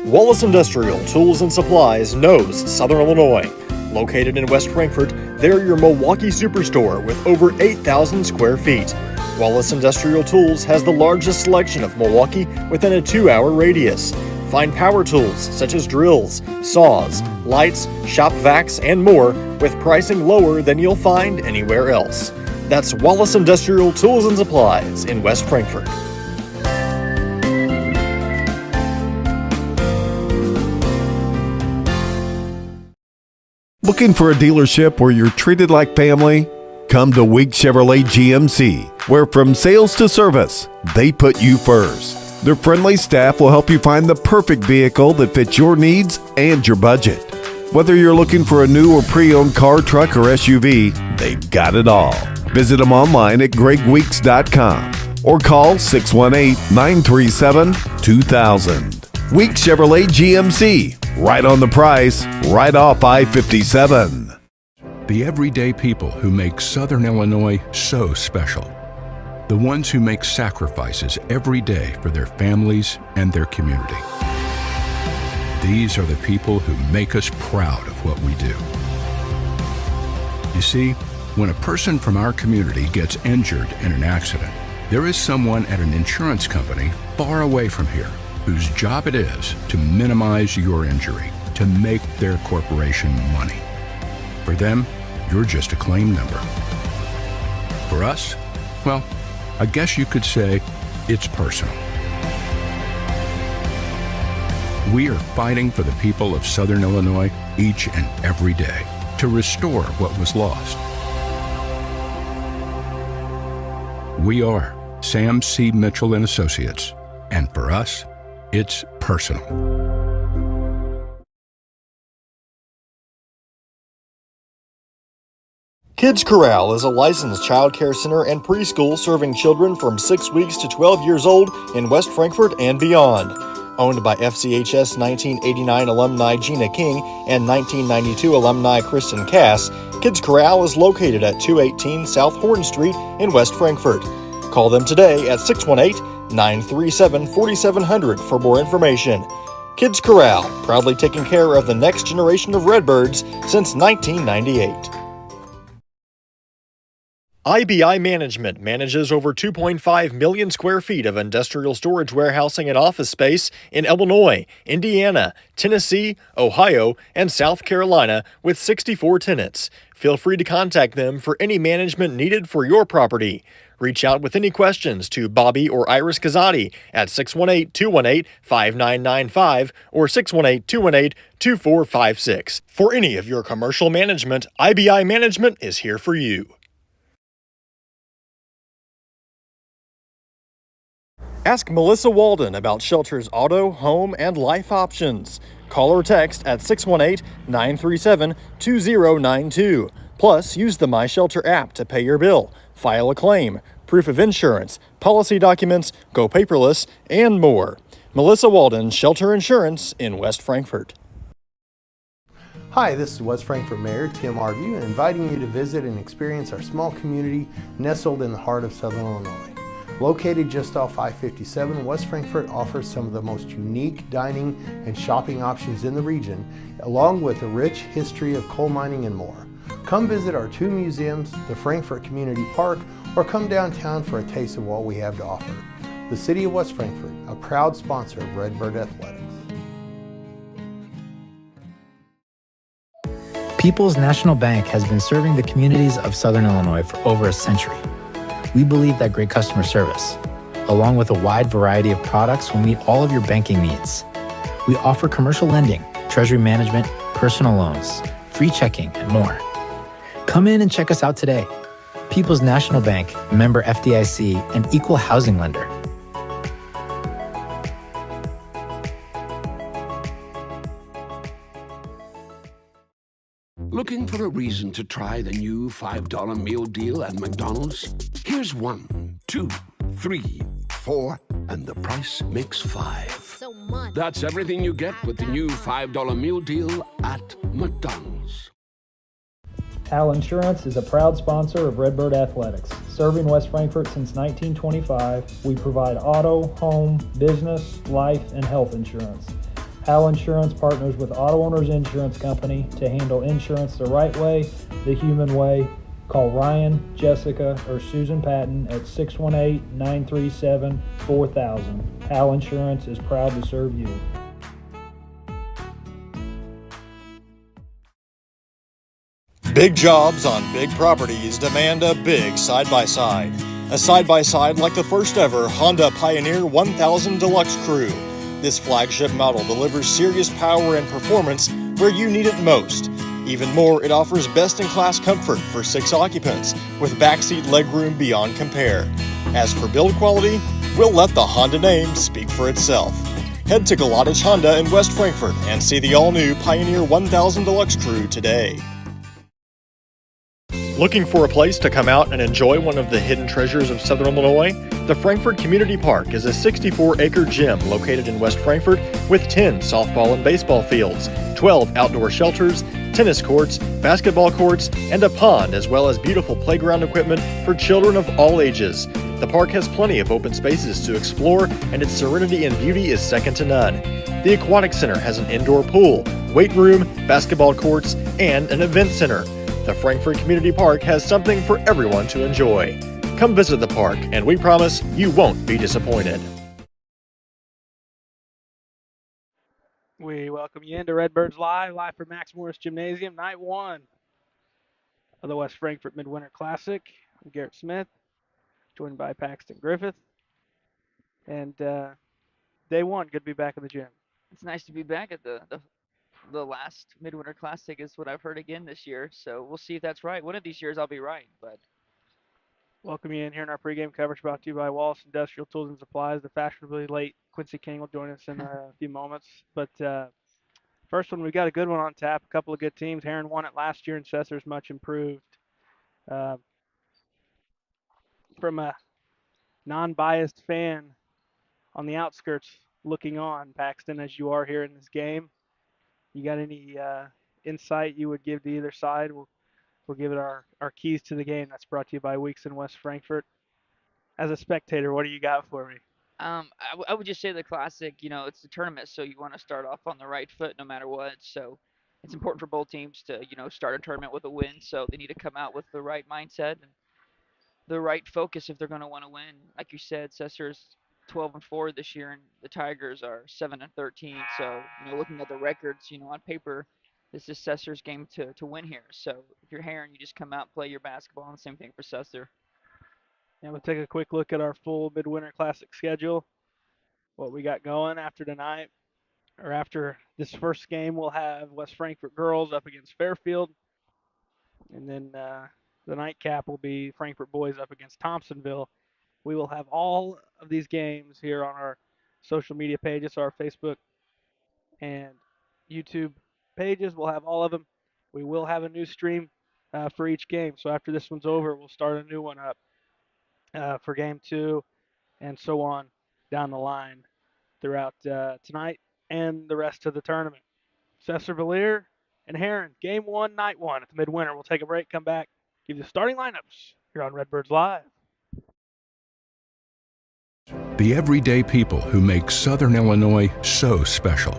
Wallace Industrial Tools and Supplies knows Southern Illinois. Located in West Frankfort, they're your Milwaukee superstore with over 8,000 square feet. Wallace Industrial Tools has the largest selection of Milwaukee within a 2-hour radius. Find power tools such as drills, saws, lights, shop vacs, and more with pricing lower than you'll find anywhere else. That's Wallace Industrial Tools and Supplies in West Frankfort. Looking for a dealership where you're treated like family? Come to Week Chevrolet GMC, where from sales to service, they put you first. Their friendly staff will help you find the perfect vehicle that fits your needs and your budget. Whether you're looking for a new or pre-owned car, truck, or SUV, they've got it all. Visit them online at gregweeks.com or call 618-937-2000. Week Chevrolet GMC, right on the price, right off I-57. The everyday people who make Southern Illinois so special. The ones who make sacrifices every day for their families and their community. These are the people who make us proud of what we do. You see, when a person from our community gets injured in an accident, there is someone at an insurance company far away from here whose job it is to minimize your injury, to make their corporation money. For them, you're just a claim number. For us, well, I guess you could say it's personal. We are fighting for the people of Southern Illinois each and every day to restore what was lost. We are Sam C. Mitchell and Associates, and for us, it's personal. Kids Corral is a licensed child care center and preschool serving children from 6 weeks to 12 years old in West Frankfort and beyond. Owned by FCHS 1989 alumni Gina King and 1992 alumni Kristen Cass, Kids Corral is located at 218 South Horn Street in West Frankfort. Call them today at 618-937-4700 for more information. Kids Corral, proudly taking care of the next generation of Redbirds since 1998. IBI Management manages over 2.5 million square feet of industrial storage warehousing and office space in Illinois, Indiana, Tennessee, Ohio, and South Carolina with 64 tenants. Feel free to contact them for any management needed for your property. Reach out with any questions to Bobby or Iris Kazadi at 618-218-5995 or 618-218-2456. For any of your commercial management, IBI Management is here for you. Ask Melissa Walden about Shelter's auto, home, and life options. Call or text at 618-937-2092. Plus, use the My Shelter app to pay your bill, file a claim, proof of insurance, policy documents, go paperless, and more. Melissa Walden, Shelter Insurance in West Frankfort. Hi, this is West Frankfort Mayor Tim Arview, inviting you to visit and experience our small community nestled in the heart of Southern Illinois. Located just off I-57, West Frankfort offers some of the most unique dining and shopping options in the region, along with a rich history of coal mining and more. Come visit our 2 museums, the Frankfort Community Park, or come downtown for a taste of what we have to offer. The City of West Frankfort, a proud sponsor of Redbird Athletics. People's National Bank has been serving the communities of Southern Illinois for over a century. We believe that great customer service, along with a wide variety of products, will meet all of your banking needs. We offer commercial lending, treasury management, personal loans, free checking, and more. Come in and check us out today. People's National Bank, member FDIC, and equal housing lender. Looking for a reason to try the new $5 meal deal at McDonald's? Here's 1, 2, 3, 4, and the price makes 5. So much. That's everything you get with the new $5 meal deal at McDonald's. Al Insurance is a proud sponsor of Redbird Athletics. Serving West Frankfort since 1925, we provide auto, home, business, life, and health insurance. Hal Insurance partners with Auto Owners Insurance Company to handle insurance the right way, the human way. Call Ryan, Jessica, or Susan Patton at 618-937-4000. Hal Insurance is proud to serve you. Big jobs on big properties demand a big side-by-side. A side-by-side like the first ever Honda Pioneer 1000 Deluxe Crew. This flagship model delivers serious power and performance where you need it most. Even more, it offers best-in-class comfort for 6 occupants with backseat legroom beyond compare. As for build quality, we'll let the Honda name speak for itself. Head to Galatich Honda in West Frankfort and see the all-new Pioneer 1000 Deluxe Crew today. Looking for a place to come out and enjoy one of the hidden treasures of Southern Illinois? The Frankfort Community Park is a 64-acre gym located in West Frankfort with 10 softball and baseball fields, 12 outdoor shelters, tennis courts, basketball courts, and a pond, as well as beautiful playground equipment for children of all ages. The park has plenty of open spaces to explore, and its serenity and beauty is second to none. The Aquatic Center has an indoor pool, weight room, basketball courts, and an event center. The Frankfort Community Park has something for everyone to enjoy. Come visit the park, and we promise you won't be disappointed. We welcome you into Redbirds Live from Max Morris Gymnasium, night 1 of the West Frankfort Midwinter Classic. I'm Garrett Smith, joined by Paxton Griffith. And day 1, good to be back in the gym. It's nice to be back at the last Midwinter Classic is what I've heard again this year. So we'll see if that's right. One of these years I'll be right, but welcome you in here in our pregame coverage brought to you by Wallace Industrial Tools and Supplies. The fashionably late Quincy King will join us in a few moments. But first one, we got a good one on tap. A couple of good teams. Herrin won it last year, and Cesar's much improved. From a non-biased fan on the outskirts looking on, Paxton, as you are here in this game, you got any insight you would give to either side? We'll give it our keys to the game. That's brought to you by Weeks in West Frankfort. As a spectator, what do you got for me? I would just say the Classic, it's a tournament, so you want to start off on the right foot no matter what. So it's important for both teams to, start a tournament with a win. So they need to come out with the right mindset and the right focus if they're going to want to win. Like you said, Cesar's 12-4 this year, and the Tigers are 7-13. So, looking at the records, on paper, this is Cesar's game to win here. So if you're Herrin, you just come out, play your basketball, and same thing for Cesar. And we'll take a quick look at our full Midwinter Classic schedule. What we got going after tonight, or after this first game, we'll have West Frankfort girls up against Fairfield. And then the nightcap will be Frankfort boys up against Thompsonville. We will have all of these games here on our social media pages, our Facebook and YouTube pages. We'll have all of them. We will have a new stream for each game. So after this one's over, we'll start a new one up for game 2 and so on down the line throughout tonight and the rest of the tournament. Cesar Valier and Herrin, game 1, night 1 at the Midwinter. We'll take a break, come back, give you the starting lineups here on Redbirds Live. The everyday people who make Southern Illinois so special.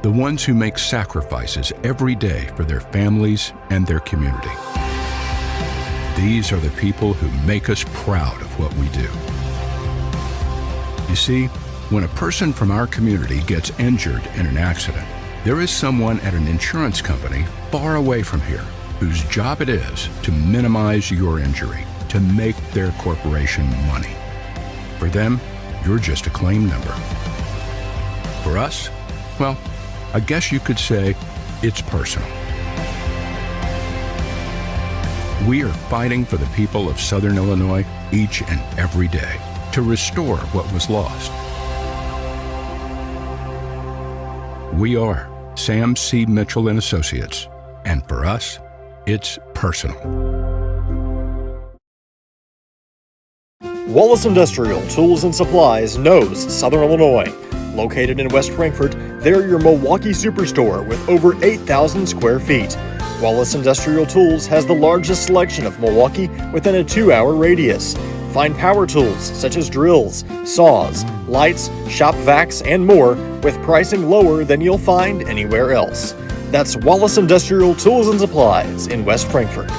The ones who make sacrifices every day for their families and their community. These are the people who make us proud of what we do. You see, when a person from our community gets injured in an accident, there is someone at an insurance company far away from here whose job it is to minimize your injury, to make their corporation money. For them, you're just a claim number. For us, well, I guess you could say it's personal. We are fighting for the people of Southern Illinois each and every day to restore what was lost. We are Sam C. Mitchell and Associates, and for us, it's personal. Wallace Industrial Tools and Supplies knows Southern Illinois. Located in West Frankfort, they're your Milwaukee superstore with over 8,000 square feet. Wallace Industrial Tools has the largest selection of Milwaukee within a 2-hour radius. Find power tools such as drills, saws, lights, shop vacs, and more with pricing lower than you'll find anywhere else. That's Wallace Industrial Tools and Supplies in West Frankfort.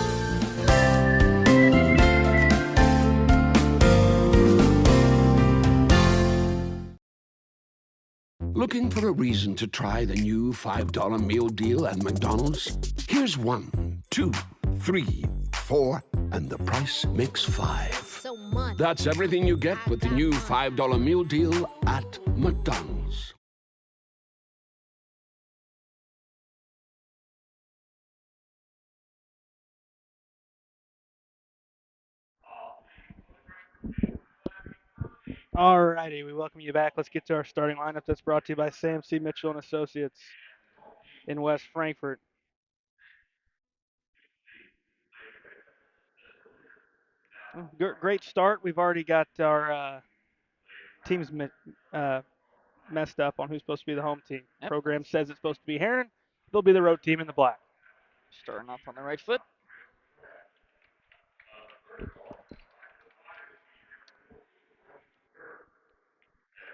Looking for a reason to try the new $5 meal deal at McDonald's? Here's 1, 2, 3, 4, and the price makes 5. That's everything you get with the new $5 meal deal at McDonald's. Alrighty, we welcome you back. Let's get to our starting lineup. That's brought to you by Sam C. Mitchell and Associates in West Frankfort. Great start. We've already got our teams messed up on who's supposed to be the home team. Yep. Program says it's supposed to be Herrin. They'll be the road team in the black. Starting off on the right foot.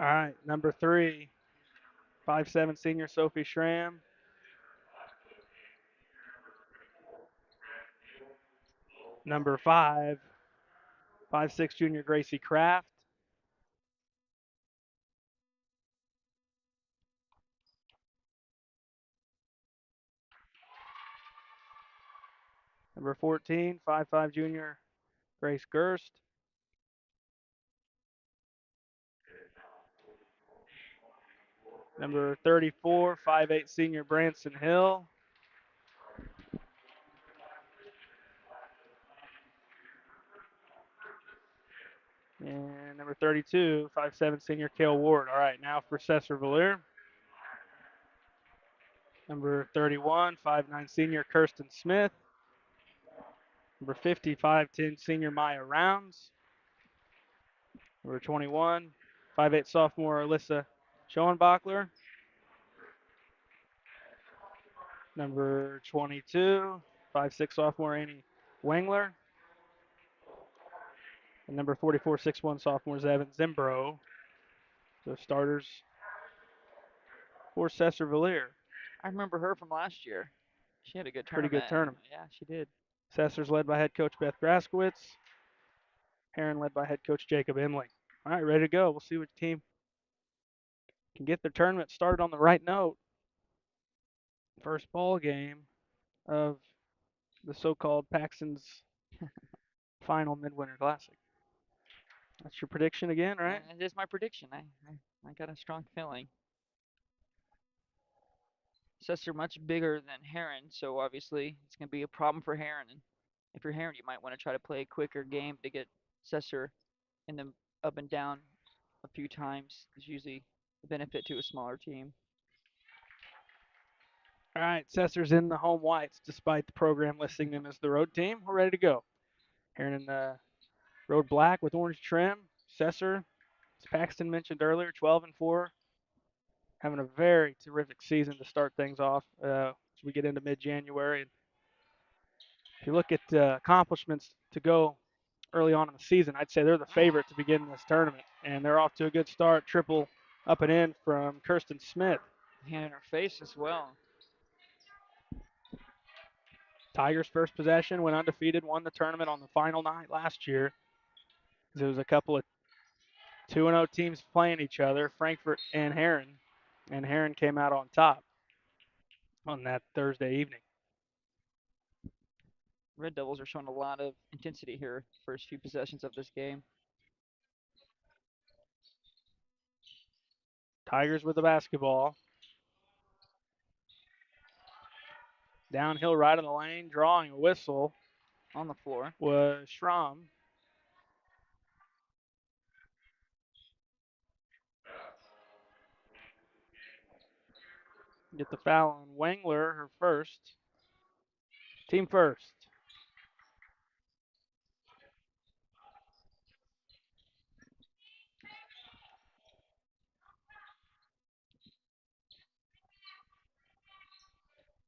All right, number 3, 5'7" senior Sophie Schramm. Number 5, 5'6" junior Gracie Kraft. Number 14, 5'5" junior Grace Gerst. Number 34, 5'8" senior Branson Hill. And number 32, 5'7" senior Kale Ward. All right, now for Cesar Valier. Number 31, 5'9" senior Kirsten Smith. Number 50, 5'10" senior Maya Rounds. Number 21, 5'8" sophomore Alyssa Schoenbachler. Number 22, 5'6" sophomore Annie Wengler. And number 44, 6'1" sophomore Evan Zimbro. So starters for Cesar Valier. I remember her from last year. She had a good Pretty tournament. good tournament. Yeah, she did. Cesar's led by head coach Beth Graskowitz. Herrin led by head coach Jacob Emling. All right, ready to go. We'll see which team can get their tournament started on the right note. First ball game of the so-called Paxton's final Midwinter Classic. That's your prediction again, right? It is my prediction. I got a strong feeling. Sets are much bigger than Herrin, so obviously it's going to be a problem for Herrin. And if you're Herrin, you might want to try to play a quicker game to get Cesar in the up and down a few times. Is usually the benefit to a smaller team. All right, Cesar's in the home whites, despite the program listing them as the road team. We're ready to go. Herrin in the road black with orange trim. Cesar, as Paxton mentioned earlier, 12-4. Having a very terrific season to start things off as we get into mid-January. And if you look at accomplishments to go early on in the season, I'd say they're the favorite to begin this tournament. And they're off to a good start. Triple up and in from Kirsten Smith. Hand in her face as well. Tigers' first possession, went undefeated, won the tournament on the final night last year. There was a couple of 2-0 teams playing each other, Frankfort and Herrin. And Herrin came out on top on that Thursday evening. Red Devils are showing a lot of intensity here, first few possessions of this game. Tigers with the basketball. Downhill right of the lane, drawing a whistle. On the floor was Schramm. Get the foul on Wengler, her first. Team first.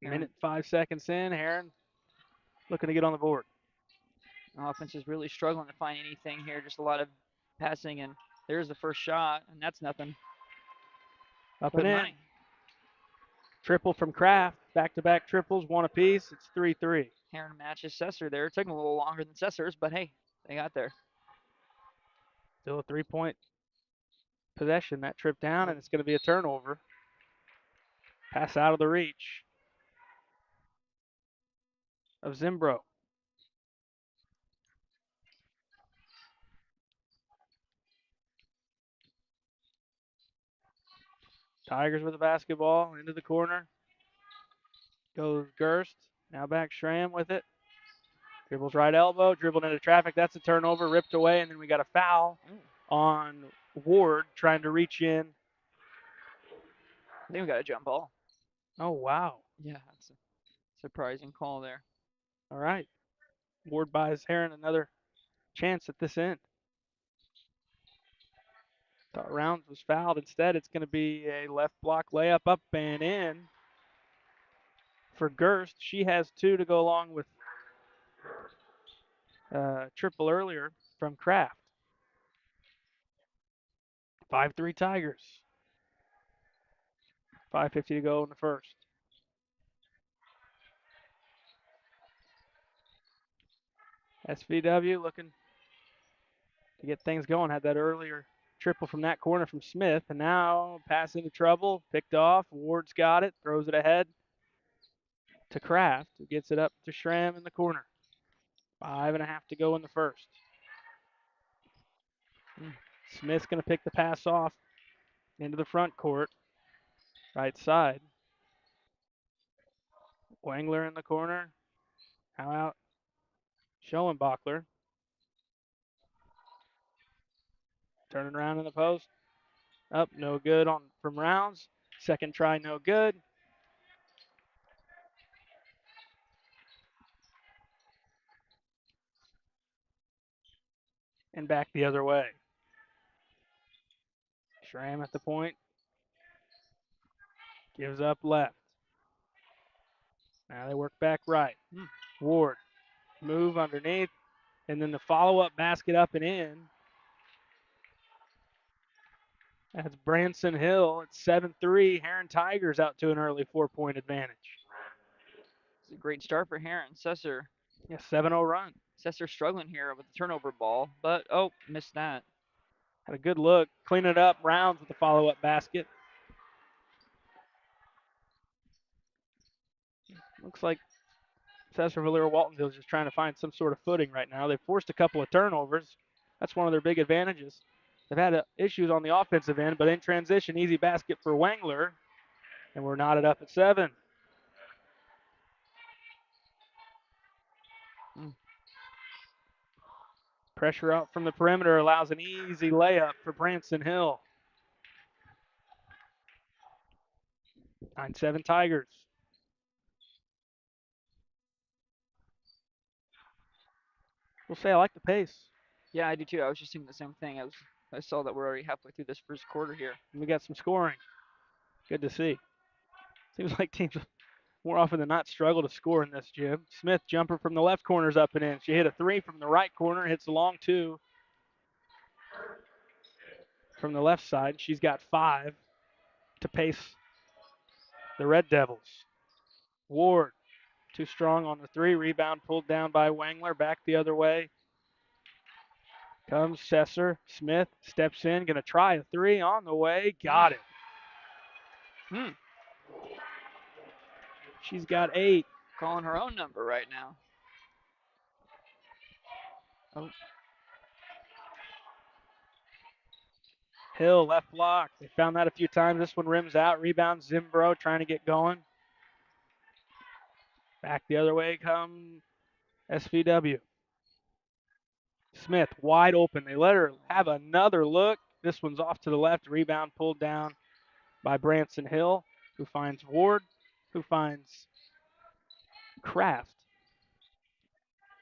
Minute 5 seconds in, Herrin looking to get on the board. Offense is really struggling to find anything here. Just a lot of passing and There's the first shot, and that's nothing. Up But and in. money. Triple from Kraft. Back-to-back triples, one apiece. It's 3-3. Herrin matches Sesser there. It took him a little longer than Sesser's, but hey, they got there. Still a 3-point possession. That trip down, and it's going to be a turnover. Pass out of the reach of Zimbro. Tigers with the basketball into the corner. Goes Gerst. Now back Schramm with it. Dribbles right elbow, dribbled into traffic. That's a turnover, ripped away, and then we got a foul on Ward trying to reach in. I think we got a jump ball. Oh, wow. Yeah, that's a surprising call there. All right. Ward buys Herrin another chance at this end. Thought Rounds was fouled. Instead, it's going to be a left block layup up and in for Gerst. She has 2 to go along with triple earlier from Kraft. 5-3 Tigers. 5:50 to go in the first. SVW looking to get things going. Had that earlier triple from that corner from Smith, and now pass into trouble. Picked off. Ward's got it. Throws it ahead to Kraft, who gets it up to Schramm in the corner. 5.5 to go in the first. Smith's going to pick the pass off into the front court. Right side. Wangler in the corner. Now out. Schoenbachler. Turning around in the post. Up, no good on from Rounds. Second try, no good. And back the other way. Schramm at the point. Gives up left. Now they work back right. Ward. Move underneath. And then the follow-up basket up and in. That's Branson Hill. It's 7-3. Herrin Tigers out to an early 4-point advantage. It's a great start for Herrin. Sesser. Yeah, 7-0 run. Sesser struggling here with the turnover ball, but oh, missed that. Had a good look. Clean it up. Rounds with the follow-up basket. Looks like Cesar Valera Waltonville is just trying to find some sort of footing right now. They've forced a couple of turnovers. That's one of their big advantages. They've had issues on the offensive end, but in transition, easy basket for Wangler. And we're knotted up at 7. Pressure out from the perimeter allows an easy layup for Branson Hill. 9-7 Tigers. We'll say I like the pace. Yeah, I do too. I was just thinking the same thing. I saw that we're already halfway through this first quarter here. And we got some scoring. Good to see. Seems like teams more often than not struggle to score in this, Jim. Smith jumper from the left corner's up and in. She hit a 3 from the right corner, hits a long 2 from the left side. She's got 5 to pace the Red Devils. Ward, too strong on the 3. Rebound pulled down by Wangler. Back the other way comes Sesser. Smith steps in, going to try a 3 on the way. Got it. She's got 8. Calling her own number right now. Oh. Hill, left block. They found that a few times. This one rims out. Rebound, Zimbro trying to get going. Back the other way come SVW. Smith wide open. They let her have another look. This one's off to the left. Rebound pulled down by Branson Hill, who finds Ward, who finds Kraft.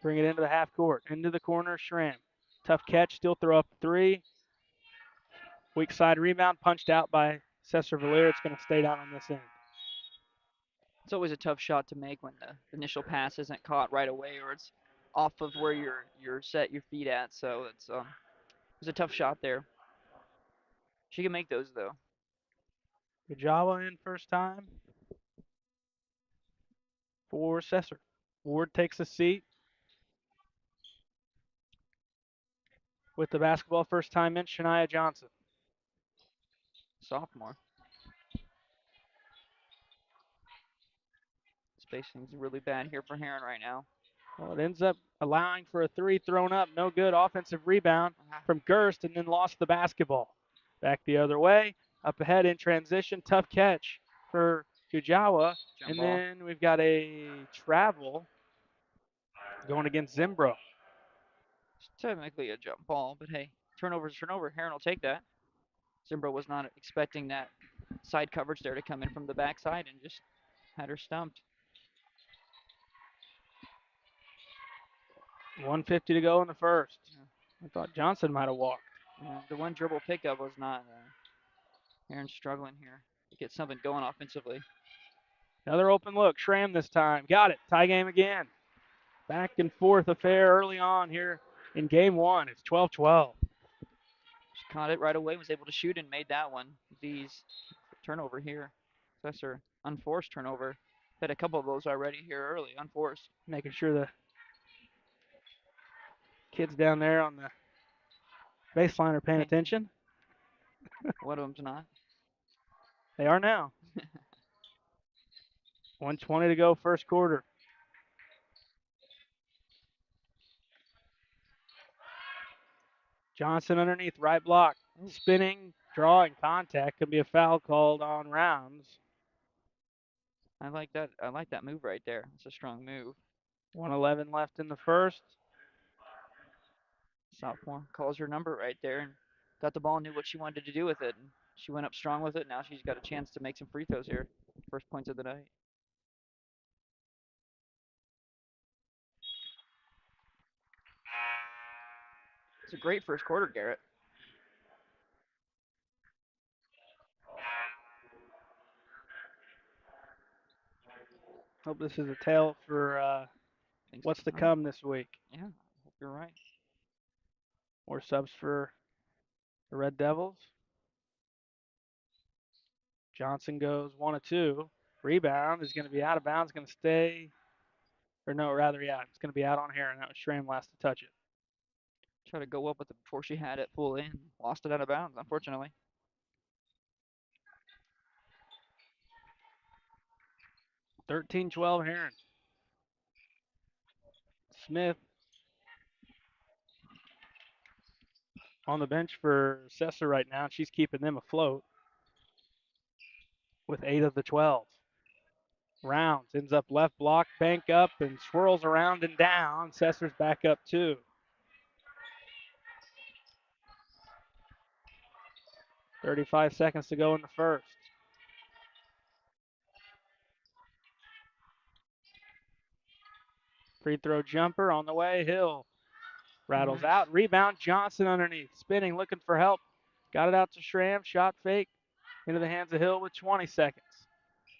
Bring it into the half court. Into the corner, Schramm. Tough catch, still throw up 3. Weak side rebound, punched out by Cesar Valera. It's going to stay down on this end. It's always a tough shot to make when the initial pass isn't caught right away or it's off of where you're set your feet at. So it's a tough shot there. She can make those though. Kajawa in first time for Sesser. Ward takes a seat with the basketball first time in, Shania Johnson. Sophomore. Spacing's really bad here for Herrin right now. Well, it ends up allowing for a three thrown up. No good. Offensive rebound from Gerst and then lost the basketball. Back the other way. Up ahead in transition. Tough catch for Kujawa. Jump And ball. then we've got a travel going against Zimbro. It's technically a jump ball, but hey, turnover's turnover. Herrin will take that. Zimbro was not expecting that side coverage there to come in from the backside and just had her stumped. 1:50 to go in the first. I thought Johnson might have walked. Yeah, the one dribble pickup was not. Herrin's struggling here to get something going offensively. Another open look. Schramm this time. Got it. Tie game again. Back and forth affair early on here in game one. It's 12-12. Just caught it right away, was able to shoot and made that one. These turnover here. That's her unforced turnover. Had a couple of those already here early, unforced. Making sure the kids down there on the baseline are paying attention. One of them's not. They are now. 1:20 to go first quarter. Johnson underneath, right block. Spinning, drawing contact. Could be a foul called on Rounds. I like that. I like that move right there. It's a strong move. 1:11 left in the first. Sophomore calls her number right there and got the ball and knew what she wanted to do with it. And she went up strong with it. Now she's got a chance to make some free throws here. First points of the night. It's a great first quarter, Garrett. Hope this is a tale for what's to come this week. Yeah, I hope you're right. More subs for the Red Devils. Johnson goes 1 of 2. Rebound is going to be out of bounds, going to stay. Or no, rather, yeah, it's going to be out on Herrin. That was Schramm last to touch it. Try to go up with it before she had it full in. Lost it out of bounds, unfortunately. $13-12 Herrin. Smith on the bench for Sesser right now, and she's keeping them afloat with 8 of the 12. Rounds ends up left block, bank up, and swirls around and down. Sesser's back up 2. .35 seconds to go in the first. Free throw jumper on the way. Hill rattles out. Rebound. Johnson underneath. Spinning, looking for help. Got it out to Schramm. Shot fake into the hands of Hill with 20 seconds.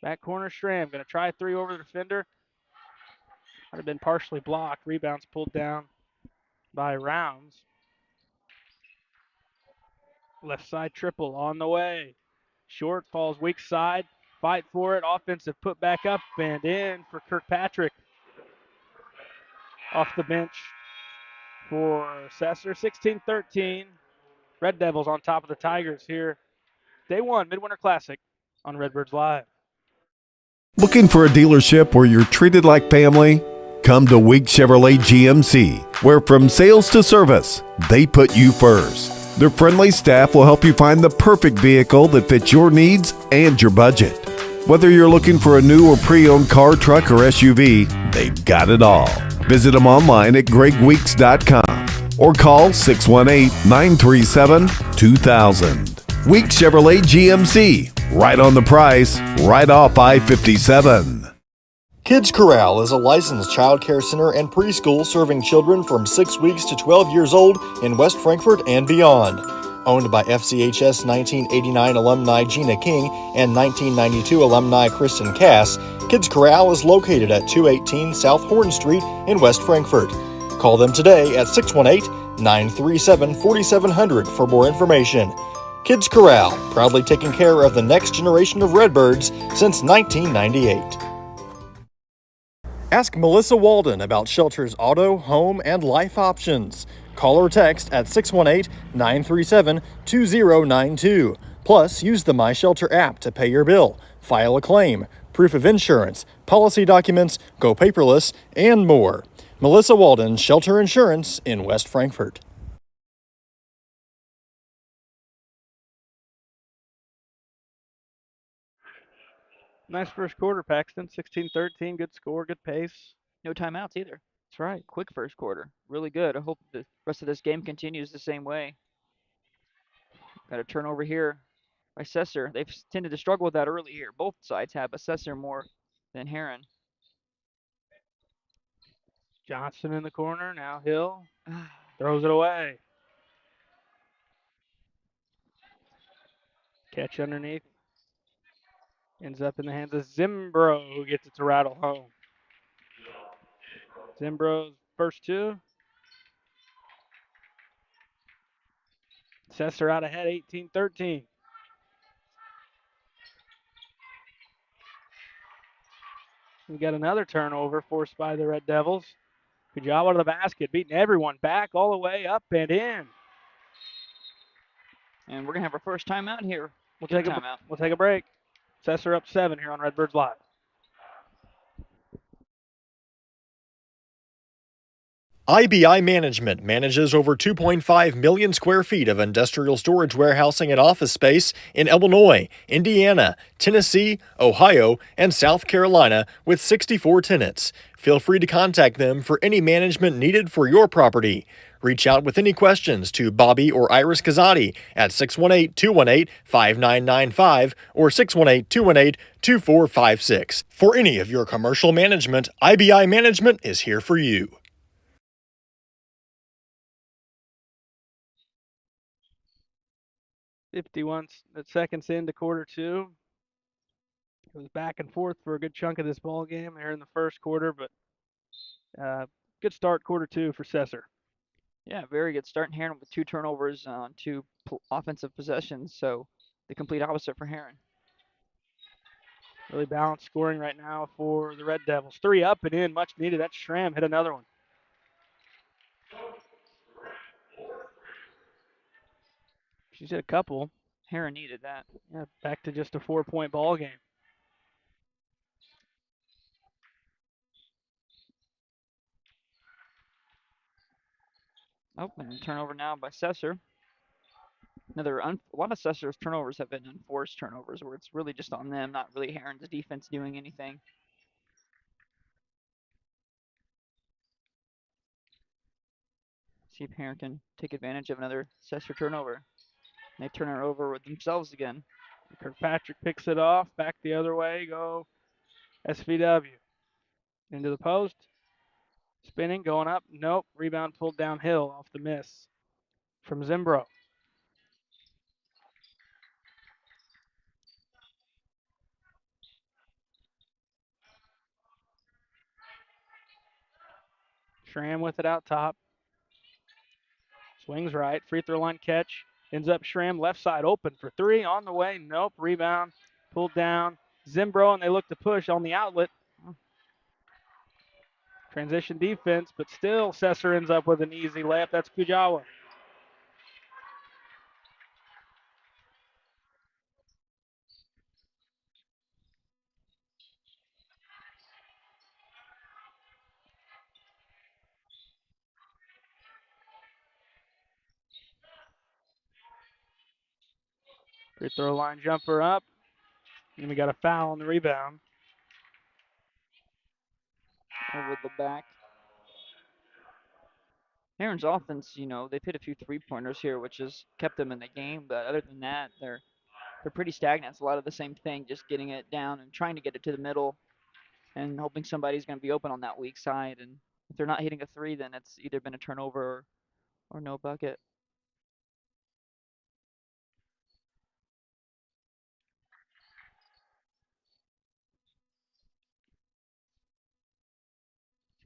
Back corner, Schramm. Going to try 3 over the defender. Might have been partially blocked. Rebounds pulled down by Rounds. Left side triple on the way. Short falls weak side. Fight for it. Offensive put back up and in for Kirkpatrick. Off the bench for Sesser. 16-13. Red Devils on top of the Tigers here. Day 1, Midwinter Classic on Redbirds Live. Looking for a dealership where you're treated like family? Come to Week Chevrolet GMC, where from sales to service, they put you first. Their friendly staff will help you find the perfect vehicle that fits your needs and your budget. Whether you're looking for a new or pre-owned car, truck, or SUV, they've got it all. Visit them online at gregweeks.com or call 618-937-2000. Week Chevrolet GMC, right on the price, right off I-57. Kids Corral is a licensed child care center and preschool serving children from 6 weeks to 12 years old in West Frankfort and beyond. Owned by FCHS 1989 alumni Gina King and 1992 alumni Kristen Cass, Kids Corral is located at 218 South Horn Street in West Frankfort. Call them today at 618-937-4700 for more information. Kids Corral, proudly taking care of the next generation of Redbirds since 1998. Ask Melissa Walden about Shelter's auto, home, and life options. Call or text at 618-937-2092. Plus, use the My Shelter app to pay your bill, file a claim, proof of insurance, policy documents, go paperless, and more. Melissa Walden, Shelter Insurance in West Frankfort. Nice first quarter, Paxton. 16-13, good score, good pace. No timeouts either. That's right. Quick first quarter. Really good. I hope the rest of this game continues the same way. Got a turnover here by Sesser. They've tended to struggle with that early here. Both sides have, but Sesser more than Herrin. Johnson in the corner. Now Hill throws it away. Catch underneath. Ends up in the hands of Zimbro, who gets it to rattle home. Zimbro's first two. Sesser out ahead, 18-13. We got another turnover forced by the Red Devils. Kujawa to the basket, beating everyone back all the way up and in. And we're going to have our first timeout here. We'll take a break. Sesser up 7 here on Redbirds Live. IBI Management manages over 2.5 million square feet of industrial storage warehousing and office space in Illinois, Indiana, Tennessee, Ohio, and South Carolina with 64 tenants. Feel free to contact them for any management needed for your property. Reach out with any questions to Bobby or Iris Kazadi at 618-218-5995 or 618-218-2456. For any of your commercial management, IBI Management is here for you. 51 seconds into quarter two. It was back and forth for a good chunk of this ball game there in the first quarter, but good start quarter two for Sesser. Yeah, very good start. Herrin with 2 turnovers on 2 offensive possessions, so the complete opposite for Herrin. Really balanced scoring right now for the Red Devils. 3 up and in, much needed. That Schramm hit another one. She's hit a couple. Herrin needed that. Yeah, back to just a 4-point ball game. Oh, and turnover now by Sesser. A lot of Sesser's turnovers have been unforced turnovers, where it's really just on them, not really Herrin's defense doing anything. See if Herrin can take advantage of another Sesser turnover. They turn it over with themselves again. Kirkpatrick picks it off. Back the other way. Go SVW. Into the post. Spinning, going up. Nope. Rebound pulled downhill off the miss from Zimbro. Schramm with it out top. Swings right. Free throw line catch. Ends up Schramm left side open for 3. On the way. Nope. Rebound. Pulled down. Zimbro, and they look to push on the outlet. Transition defense, but still Sesser ends up with an easy layup. That's Kujawa. Free throw line jumper up. And we got a foul on the rebound. Over the back. Herrin's offense, they've hit a few 3-pointers here, which has kept them in the game. But other than that, they're pretty stagnant. It's a lot of the same thing, just getting it down and trying to get it to the middle and hoping somebody's going to be open on that weak side. And if they're not hitting a 3, then it's either been a turnover or no bucket.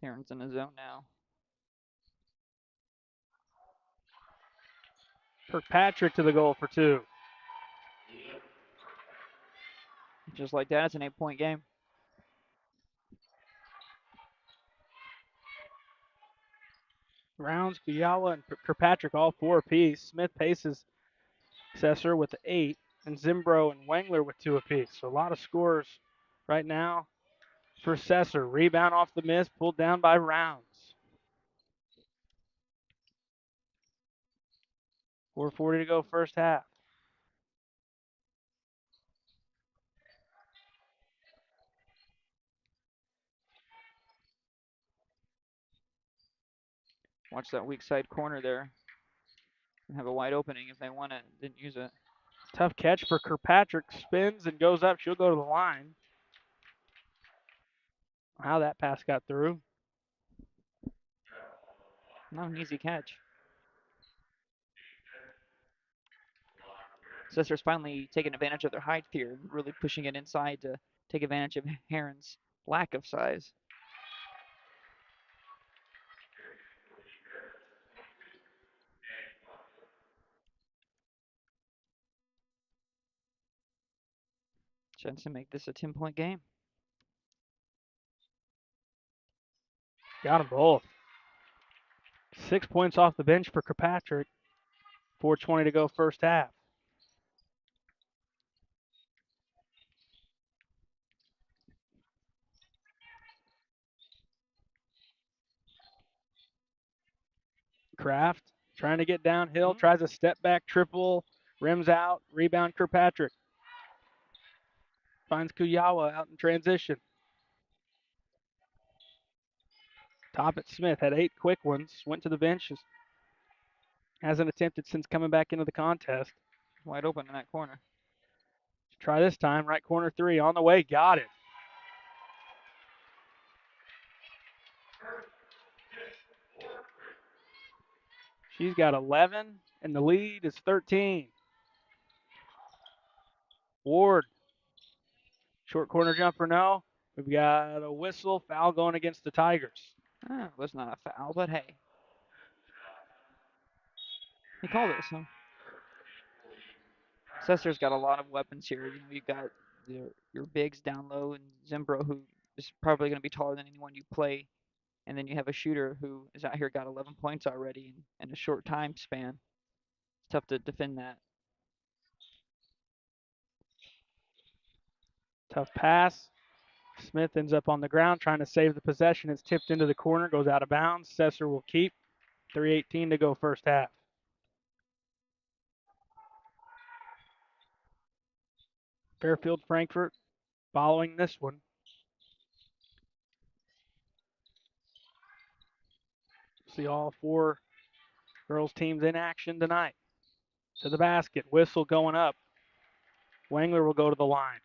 Herrin's in the zone now. Kirkpatrick to the goal for 2. Just like that, it's an 8-point game. Rounds, Kuyala, and Kirkpatrick all 4 apiece. Smith paces Sesser with 8, and Zimbro and Wengler with 2 apiece. So a lot of scores right now for Sesser. Rebound off the miss, pulled down by Rounds. 4:40 to go first half. Watch that weak side corner there. And have a wide opening if they want it. Didn't use it. Tough catch for Kirkpatrick. Spins and goes up. She'll go to the line. How that pass got through. Not an easy catch. Sesser's finally taking advantage of their height here, really pushing it inside to take advantage of Herrin's lack of size. Chance to make this a 10-point game. Got them both. 6 points off the bench for Kirkpatrick. 4:20 to go first half. Kraft trying to get downhill, tries a step back triple, rims out, rebound Kirkpatrick. Finds Kuyawa out in transition. Top at Smith had 8 quick ones, went to the bench, hasn't attempted since coming back into the contest. Wide open in that corner. Try this time, right corner 3, on the way, got it. She's got 11, and the lead is 13. Ward, short corner jumper, no. We've got a whistle, foul going against the Tigers. It was not a foul, but hey. He called it, so. Sesser's got a lot of weapons here. You know, you've got your bigs down low and Zimbro, who is probably going to be taller than anyone you play. And then you have a shooter who is out here, got 11 points already in a short time span. It's tough to defend that. Tough pass. Smith ends up on the ground trying to save the possession. It's tipped into the corner, goes out of bounds. Sesser will keep. 3:18 to go first half. Fairfield Frankfort following this one. See all 4 girls teams in action tonight. To the basket, whistle going up. Wengler will go to the line.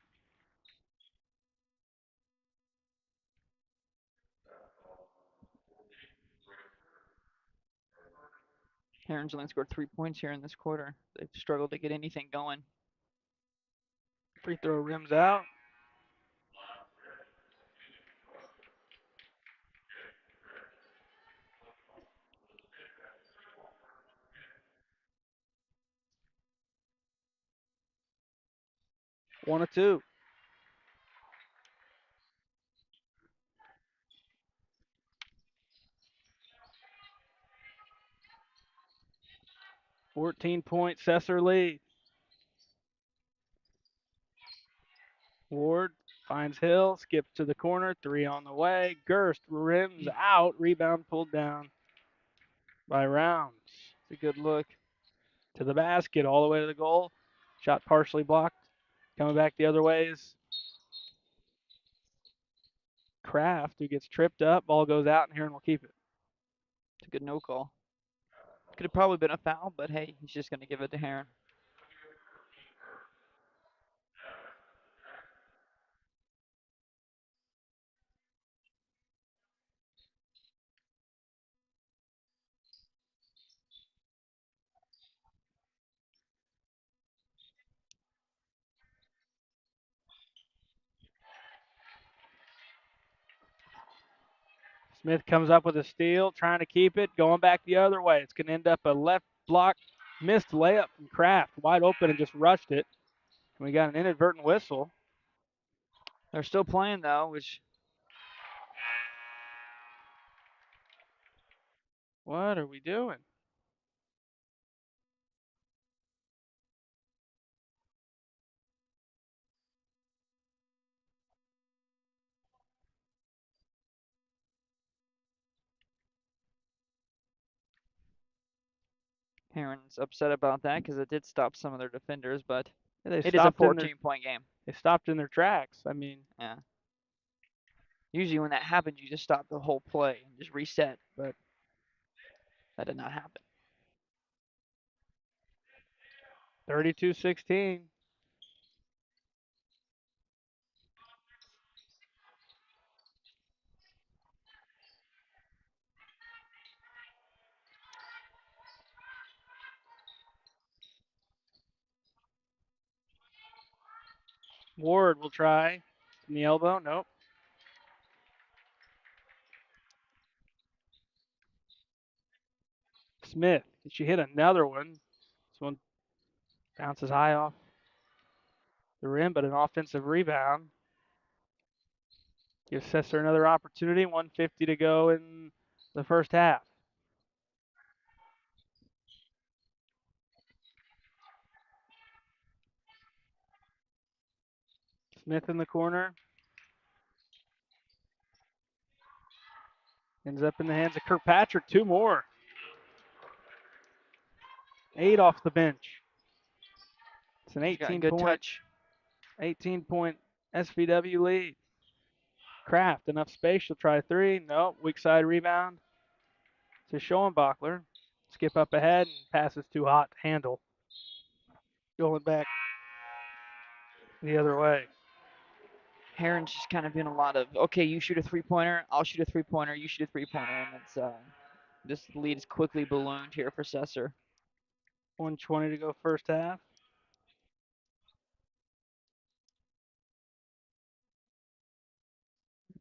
Herrin's only scored 3 points here in this quarter. They've struggled to get anything going. Free throw rims out. One or two. .14 Sesser lead. Ward finds Hill, skips to the corner, 3 on the way. Gerst rims out, rebound pulled down by Rounds. It's a good look. To the basket, all the way to the goal. Shot partially blocked. Coming back the other way is Kraft, who gets tripped up. Ball goes out, and Herrin will keep it. It's a good no call. Could have probably been a foul, but hey, he's just going to give it to Herrin. Smith comes up with a steal, trying to keep it, going back the other way. It's going to end up a left block, missed layup from Kraft, wide open and just rushed it. And we got an inadvertent whistle. They're still playing though, which What are we doing? Herrin's upset about that because it did stop some of their defenders, but They it is a stopped in their 14-point game. they stopped in their tracks. I mean, Yeah. Usually when that happens, you just stop the whole play and just reset, but that did not happen. 32-16. Ward will try from the elbow. Nope. Smith. She hit another one. This one bounces high off the rim, but an offensive rebound. Gives Sesser another opportunity. 1:50 to go in the first half. Smith in the corner. Ends up in the hands of Kirkpatrick. 2 more. 8 off the bench. It's an 18-point SVW lead. Kraft, enough space. She'll try 3. Nope. Weak side rebound to Schoenbachler. Skip up ahead and passes too hot to handle. Going back the other way. Herrin's just kind of been a lot of, okay, you shoot a three-pointer, I'll shoot a three-pointer, you shoot a three-pointer, and it's this lead is quickly ballooned here for Sesser. 1:20 to go first half.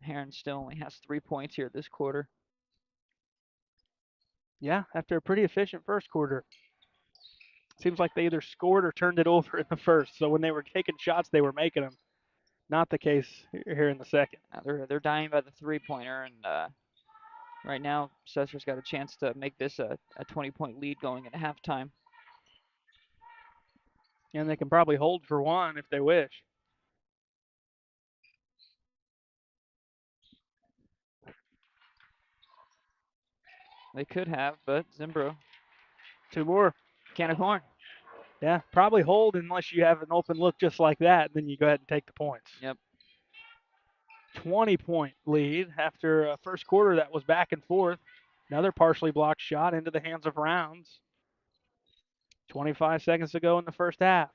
Herrin still only has 3 points here this quarter. Yeah, after a pretty efficient first quarter. Seems like they either scored or turned it over in the first. So when they were taking shots, they were making them. Not the case here in the second. They're dying by the three-pointer, and right now Sesser's got a chance to make this a 20-point lead going into halftime. And they can probably hold for one if they wish. They could have, but Zimbro. 2 more. Can of corn. Yeah, probably hold unless you have an open look just like that. Then you go ahead and take the points. Yep. 20-point lead after a first quarter that was back and forth. Another partially blocked shot into the hands of Rounds. 25 seconds to go in the first half.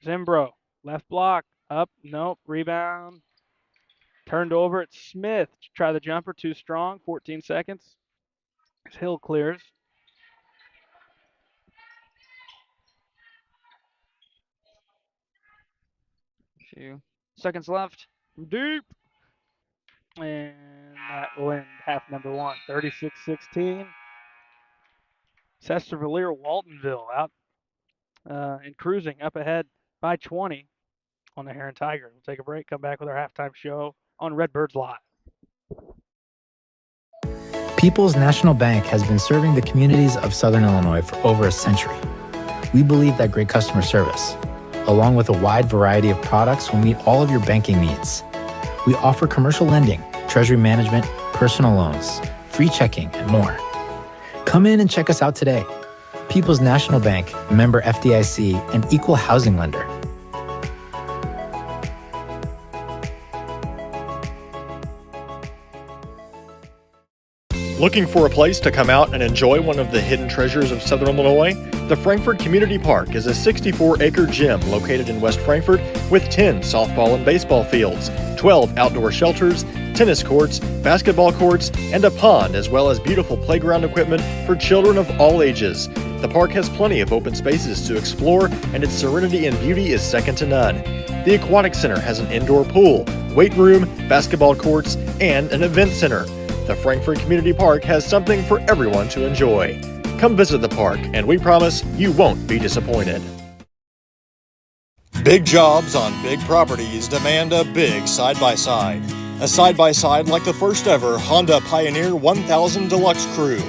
Zimbro, left block, up, nope, rebound. Turned over, it's Smith. Try the jumper, too strong, 14 seconds. As Hill clears. Few seconds left. Deep. And that will end half number 1, 36-16. Sesterville, Waltonville out and cruising up ahead by 20 on the Herrin Tigers. We'll take a break, come back with our halftime show on Redbirds Live. People's National Bank has been serving the communities of Southern Illinois for over a century. We believe that great customer service, along with a wide variety of products, will meet all of your banking needs. We offer commercial lending, treasury management, personal loans, free checking, and more. Come in and check us out today. People's National Bank, member FDIC, and equal housing lender. Looking for a place to come out and enjoy one of the hidden treasures of Southern Illinois? The Frankfort Community Park is a 64-acre gym located in West Frankfort with 10 softball and baseball fields, 12 outdoor shelters, tennis courts, basketball courts, and a pond, as well as beautiful playground equipment for children of all ages. The park has plenty of open spaces to explore, and its serenity and beauty is second to none. The Aquatic Center has an indoor pool, weight room, basketball courts, and an event center. The Frankfort Community Park has something for everyone to enjoy. Come visit the park, and we promise you won't be disappointed. Big jobs on big properties demand a big side-by-side. A side-by-side like the first ever Honda Pioneer 1000 Deluxe Crew.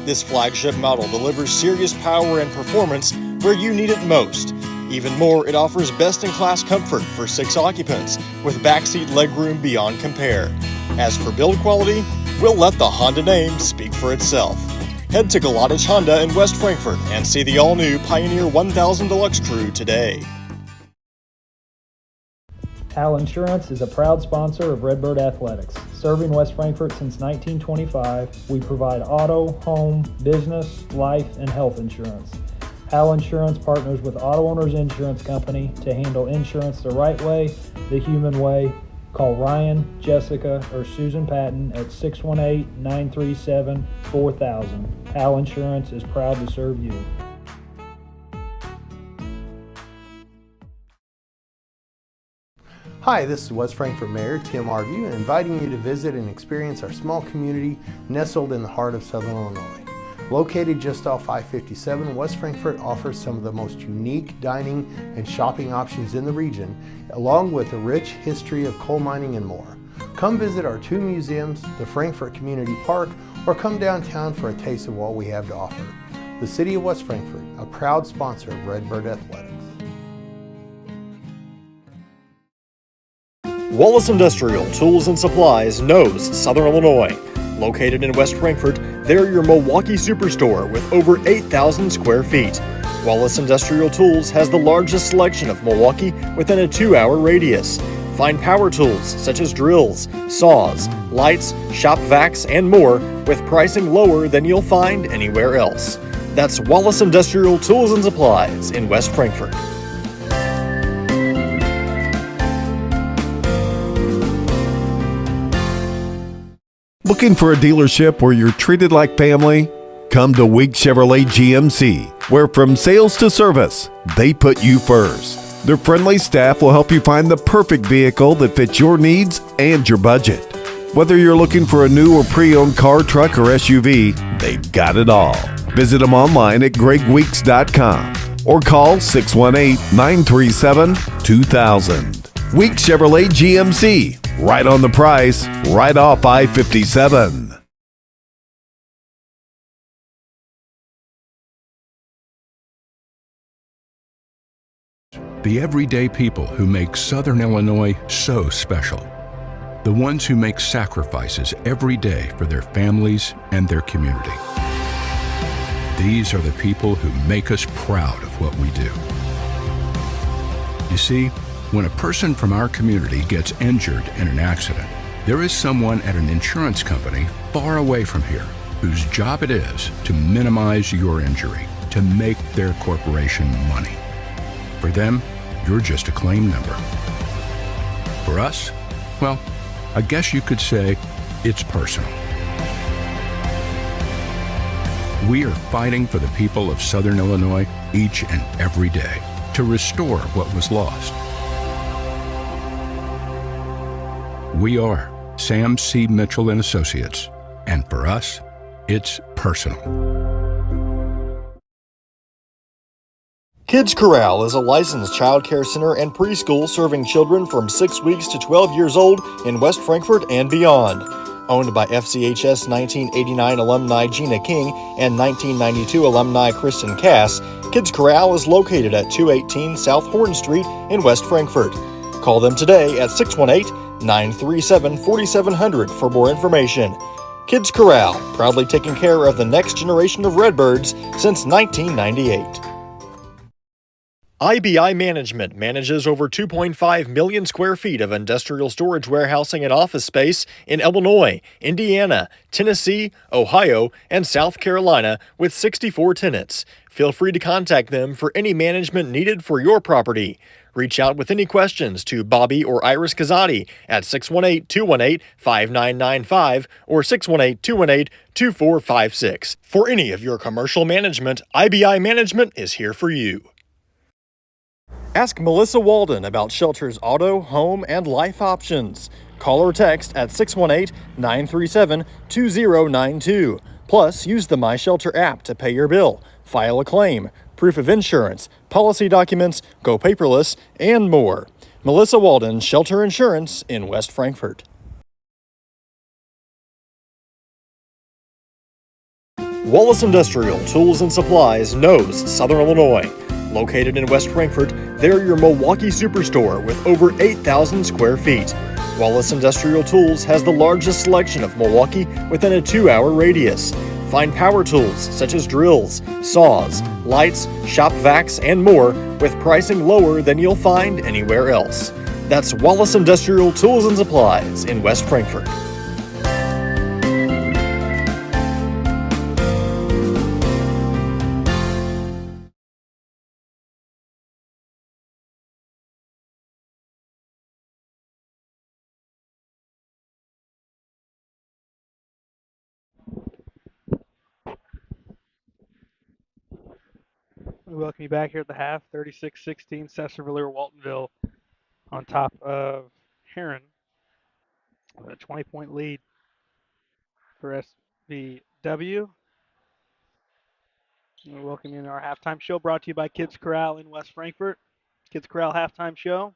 This flagship model delivers serious power and performance where you need it most. Even more, it offers best-in-class comfort for 6 occupants with backseat legroom beyond compare. As for build quality, we'll let the Honda name speak for itself. Head to Galatich Honda in West Frankfort and see the all-new Pioneer 1000 Deluxe Crew today. Hal Insurance is a proud sponsor of Redbird Athletics. Serving West Frankfort since 1925, we provide auto, home, business, life, and health insurance. Hal Insurance partners with Auto Owners Insurance Company to handle insurance the right way, the human way. Call Ryan, Jessica, or Susan Patton at 618-937-4000. Hal Insurance is proud to serve you. Hi, this is West Frankfort Mayor Tim Arview, inviting you to visit and experience our small community nestled in the heart of Southern Illinois. Located just off I-57, West Frankfort offers some of the most unique dining and shopping options in the region, along with a rich history of coal mining and more. Come visit our 2 museums, the Frankfort Community Park, or come downtown for a taste of what we have to offer. The City of West Frankfort, a proud sponsor of Redbird Athletics. Wallace Industrial Tools and Supplies knows Southern Illinois. Located in West Frankfort, they're your Milwaukee superstore with over 8,000 square feet. Wallace Industrial Tools has the largest selection of Milwaukee within a 2-hour radius. Find power tools such as drills, saws, lights, shop vacs, and more with pricing lower than you'll find anywhere else. That's Wallace Industrial Tools and Supplies in West Frankfort. Looking for a dealership where you're treated like family? Come to Week Chevrolet GMC, where from sales to service, they put you first. Their friendly staff will help you find the perfect vehicle that fits your needs and your budget. Whether you're looking for a new or pre-owned car, truck, or SUV, they've got it all. Visit them online at gregweeks.com or call 618-937-2000. Week Chevrolet GMC. Right on the price, right off I-57. The everyday people who make Southern Illinois so special. The ones who make sacrifices every day for their families and their community. These are the people who make us proud of what we do. You see, when a person from our community gets injured in an accident, there is someone at an insurance company far away from here whose job it is to minimize your injury, to make their corporation money. For them, you're just a claim number. For us, well, I guess you could say it's personal. We are fighting for the people of Southern Illinois each and every day to restore what was lost. We are Sam C. Mitchell and Associates, and for us, it's personal. Kids Corral is a licensed child care center and preschool serving children from 6 weeks to 12 years old in West Frankfort and beyond. Owned by FCHS 1989 alumni Gina King and 1992 alumni Kristen Cass, Kids Corral is located at 218 South Horn Street in West Frankfort. Call them today at 618-937-4700 for more information. Kids Corral, proudly taking care of the next generation of Redbirds since 1998. IBI Management manages over 2.5 million square feet of industrial storage warehousing and office space in Illinois, Indiana, Tennessee, Ohio, and South Carolina with 64 tenants. Feel free to contact them for any management needed for your property. Reach out with any questions to Bobby or Iris Kazadi at 618-218-5995 or 618-218-2456. For any of your commercial management, IBI Management is here for you. Ask Melissa Walden about Shelter's auto, home, and life options. Call or text at 618-937-2092. Plus, use the My Shelter app to pay your bill, file a claim, proof of insurance, policy documents, go paperless, and more. Melissa Walden, Shelter Insurance in West Frankfort. Wallace Industrial Tools and Supplies knows Southern Illinois. Located in West Frankfort, they're your Milwaukee superstore with over 8,000 square feet. Wallace Industrial Tools has the largest selection of Milwaukee within a 2-hour radius. Find power tools such as drills, saws, lights, shop vacs, and more with pricing lower than you'll find anywhere else. That's Wallace Industrial Tools and Supplies in West Frankfort. We welcome you back here at the half, 36-16, Cesarville Waltonville on top of Herrin with a 20-point lead for SVW. We welcome you in our halftime show brought to you by Kids Corral in West Frankfort. Kids Corral halftime show.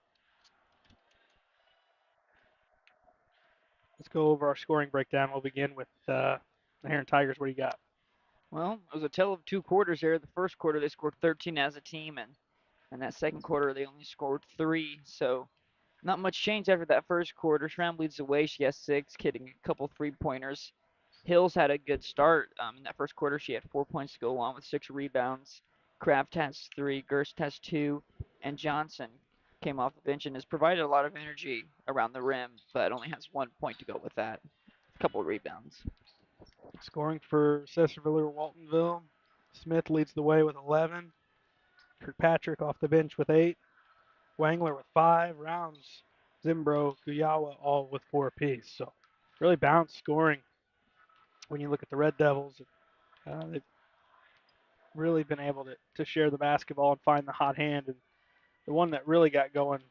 Let's go over our scoring breakdown. We'll begin with the Herrin Tigers. What do you got? Well, it was a tale of two quarters there. The first quarter they scored 13 as a team, and that second quarter they only scored 3. So not much change after that first quarter. Schramm leads the way. She has 6, hitting a couple 3-pointers. Hills had a good start. In that first quarter, she had 4 points to go along with 6 rebounds. Kraft has 3, Gerst has 2, and Johnson came off the bench and has provided a lot of energy around the rim, but only has 1 point to go with that. A couple of rebounds. Scoring for Cesarville Waltonville. Smith leads the way with 11. Kirkpatrick off the bench with 8. Wangler with 5. Rounds, Zimbro, Guyawa all with 4 apiece. So really balanced scoring when you look at the Red Devils. They've really been able to share the basketball and find the hot hand. And the one that really got going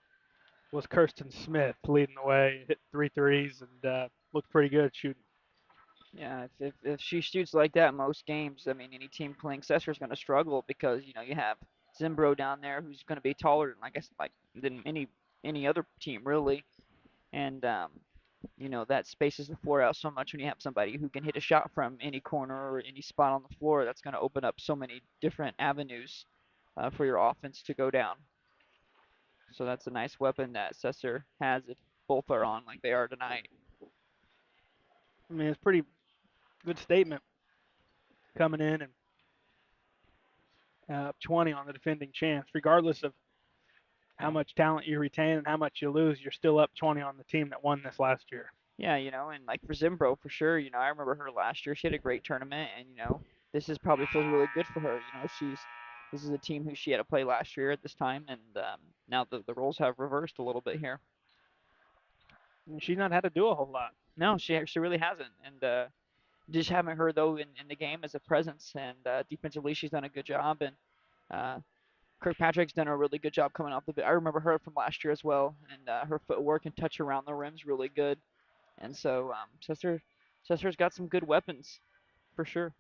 was Kirsten Smith leading the way, hit 3 threes and looked pretty good shooting. Yeah, if she shoots like that most games, I mean, any team playing Cesar is going to struggle because you have Zimbro down there who's going to be taller than than any other team really, and that spaces the floor out so much when you have somebody who can hit a shot from any corner or any spot on the floor. That's going to open up so many different avenues for your offense to go down. So that's a nice weapon that Cesar has if both are on like they are tonight. I mean, it's pretty good statement coming in and up 20 on the defending champs. Regardless of how much talent you retain and how much you lose, you're still up 20 on the team that won this last year. Yeah, and like for Zimbro, for sure, I remember her last year. She had a great tournament, and this is probably feels really good for her. This is a team who she had to play last year at this time, and now the roles have reversed a little bit here. And she's not had to do a whole lot. No, she really hasn't, and just having her though in the game as a presence, and defensively she's done a good job, and Kirkpatrick's done a really good job coming off the bench. I remember her from last year as well, and her footwork and touch around the rim's really good. And so Chester's got some good weapons, for sure.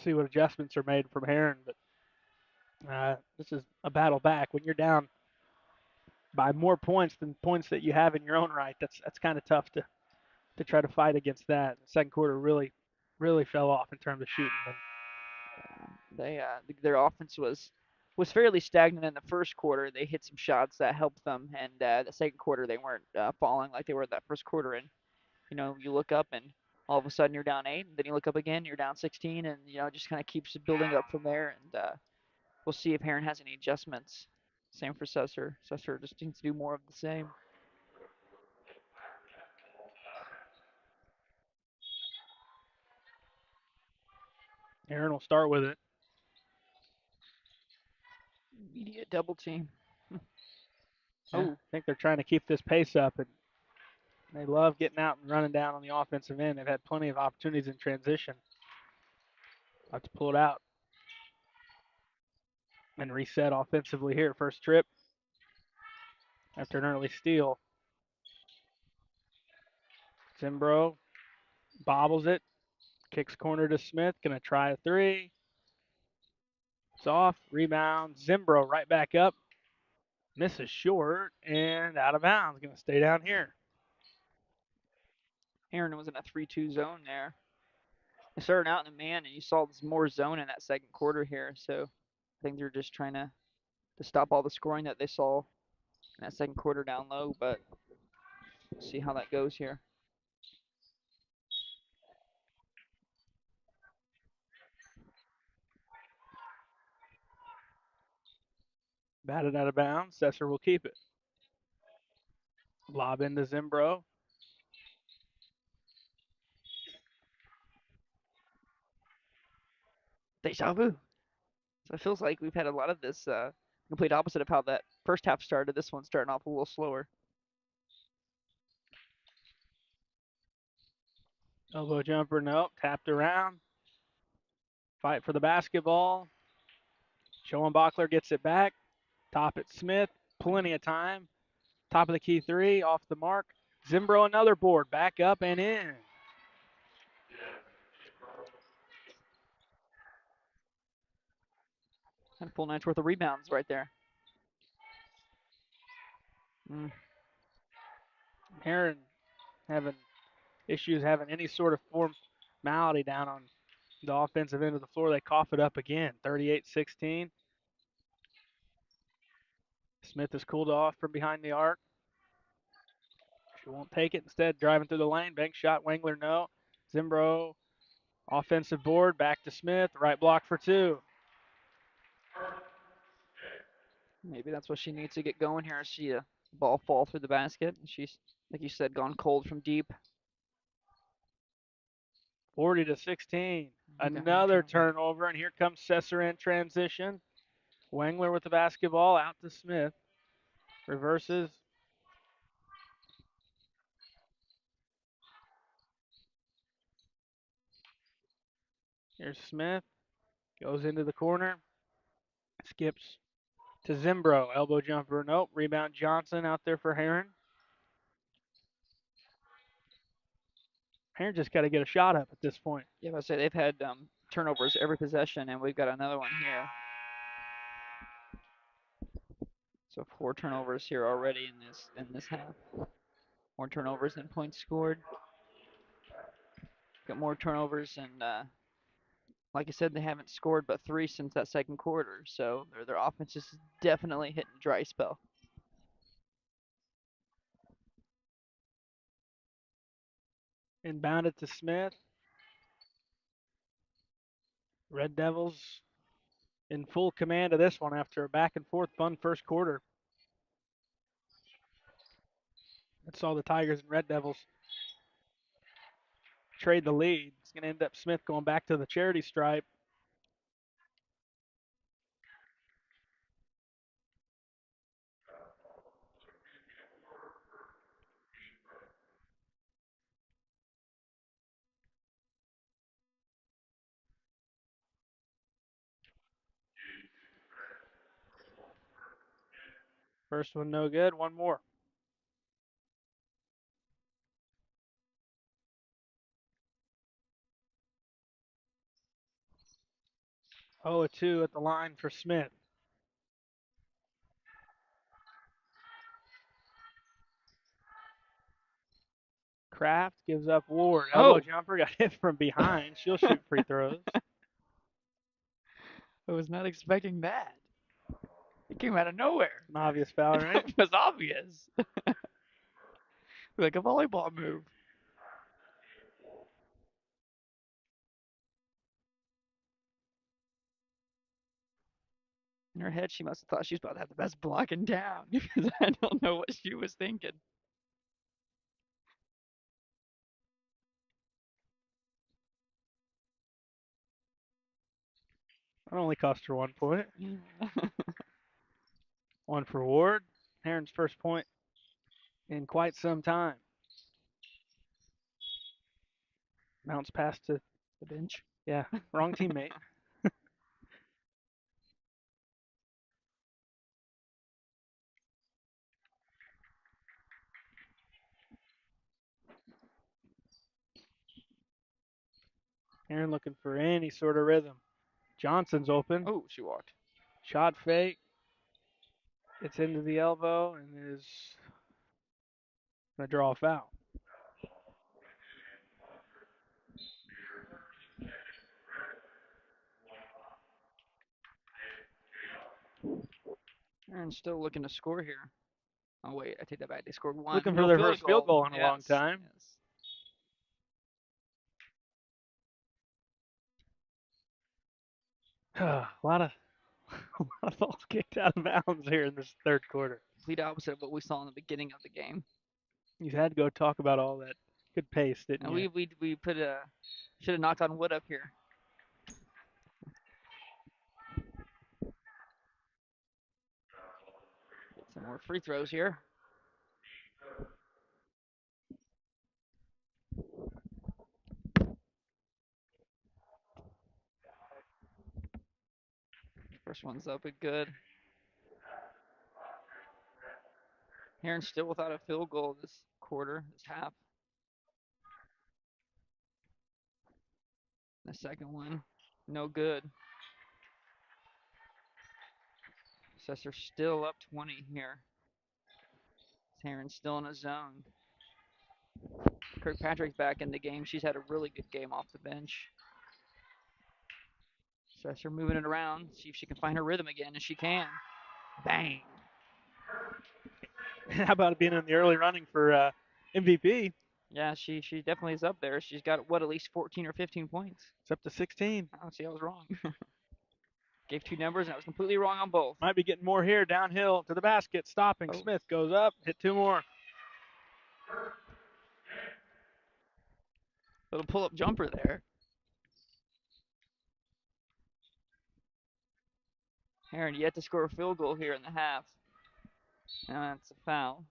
See what adjustments are made from Herrin, but this is a battle back. When you're down by more points than points that you have in your own right, that's kind of tough to try to fight against that. The second quarter really fell off in terms of shooting. Their offense was fairly stagnant in the first quarter. They hit some shots that helped them, and the second quarter they weren't falling like they were that first quarter. And you look up and all of a sudden you're down 8, and then you look up again, you're down 16, and it just kind of keeps building up from there. And we'll see if Herrin has any adjustments. Same for Susser. Susser just needs to do more of the same. Herrin will start with it. Immediate double team. I think they're trying to keep this pace up, and they love getting out and running down on the offensive end. They've had plenty of opportunities in transition. Have to pull it out and reset offensively here. First trip after an early steal. Zimbro bobbles it. Kicks corner to Smith. Gonna try a three. It's off. Rebound. Zimbro right back up. Misses short and out of bounds. Gonna stay down here. Herrin was in a 3-2 zone there. They started out in a man, and you saw there's more zone in that second quarter here. So I think they're just trying to stop all the scoring that they saw in that second quarter down low. But we'll see how that goes here. Batted out of bounds. Sesser will keep it. Lob into Zimbro. Deja vu. So it feels like we've had a lot of this complete opposite of how that first half started. This one's starting off a little slower. Elbow jumper, nope. Tapped around. Fight for the basketball. Schoenbachler gets it back. Top it Smith. Plenty of time. Top of the key three. Off the mark. Zimbro another board. Back up and in. And a full night's worth of rebounds right there. Herrin having issues having any sort of formality down on the offensive end of the floor. They cough it up again. 38-16. Smith is cooled off from behind the arc. She won't take it. Instead, driving through the lane. Bank shot. Wengler, no. Zimbro, offensive board. Back to Smith. Right block for two. Maybe that's what she needs to get going here. See a ball fall through the basket. She's, like you said, gone cold from deep. 40-16. Another turnover, and here comes Sesser in transition. Wengler with the basketball out to Smith. Reverses. Here's Smith. Goes into the corner. Skips to Zimbro. Elbow jumper. Nope. Rebound Johnson out there for Herrin. Herrin just got to get a shot up at this point. Yeah, I say they've had turnovers every possession, and we've got another one here. So 4 turnovers here already in this half. More turnovers than points scored. Got more turnovers, and like I said, they haven't scored but 3 since that second quarter. So their offense is definitely hitting a dry spell. Inbounded to Smith. Red Devils in full command of this one after a back and forth fun first quarter. That's all the Tigers and Red Devils trade the lead. It's going to end up Smith going back to the charity stripe. First one no good. One more. Oh, a 2 at the line for Smith. Kraft gives up Ward. Elbow jumper got hit from behind. She'll shoot free throws. I was not expecting that. It came out of nowhere. An obvious foul, right? It was obvious. Like a volleyball move. In her head, she must have thought she was about to have the best block in town because I don't know what she was thinking. That only cost her 1 point. One for Ward. Herrin's first point in quite some time. Mounts pass to The bench. Yeah, wrong teammate. Herrin looking for any sort of rhythm. Johnson's open. Oh, she walked. Shot fake. It's into the elbow and is going to draw a foul. Herrin's still looking to score here. Oh, wait, I take that back. They scored one. Looking No for their first field goal in a long Yes, time. yes. A lot of balls kicked out of bounds here in this third quarter. Complete opposite of what we saw in the beginning of the game. You had to go talk about all that good pace, didn't And you? we put a should have knocked on wood up here. Get some more free throws here. First one's up and good. Herrin still without a field goal this quarter, this half. The second one, no good. Sesser still up 20 here. Herrin's still in a zone. Kirkpatrick's back in the game. She's had a really good game off the bench. Sesser moving it around, see if she can find her rhythm again, and she can. Bang. How about being in the early running for MVP? Yeah, she definitely is up there. She's got, at least 14 or 15 points. It's up to 16. I don't see I was wrong. Gave two numbers, and I was completely wrong on both. Might be getting more here. Downhill to the basket. Stopping. Oh. Smith goes up. Hit two more. Little pull-up jumper there. Herrin yet to score a field goal here in the half. And that's a foul.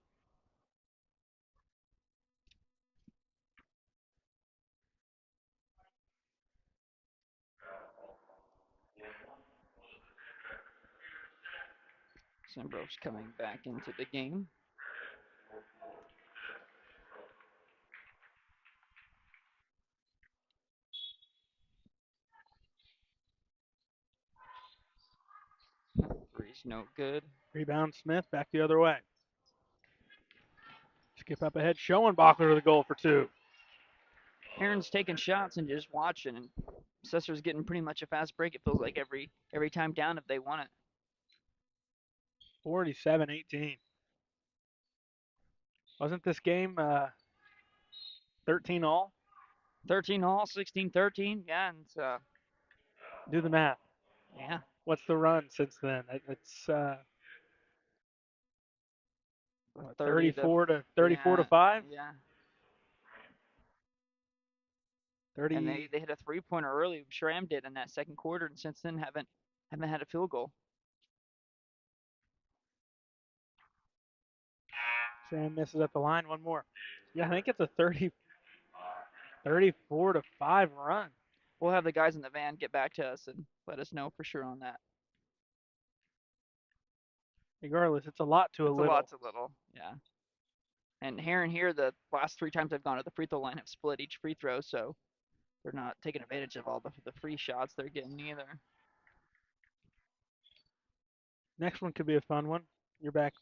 Sembro's coming back into the game. Three's no good. Rebound Smith. Back the other way. Skip up ahead. Schoenbacher to the goal for two. Herrin's taking shots and just watching, and Sesser's getting pretty much a fast break. It feels like every time down if they want it. 47-18. Wasn't this game 13 all? 13 all, 16-13. Yeah, and Do the math. yeah. What's the run since then? It's 34 to 5. Yeah. 30. And they hit a three-pointer early. Schramm did in that second quarter, and since then haven't had a field goal. Schramm misses at the line. One more. Yeah, I think it's a 34 to 5 run. We'll have the guys in the van get back to us and let us know for sure on that. Regardless, it's a lot to a little. It's a lot to little, yeah. And Herrin here, the last three times I've gone to the free throw line, have split each free throw, so they're not taking advantage of all the free shots they're getting either. Next one could be a fun one. You're back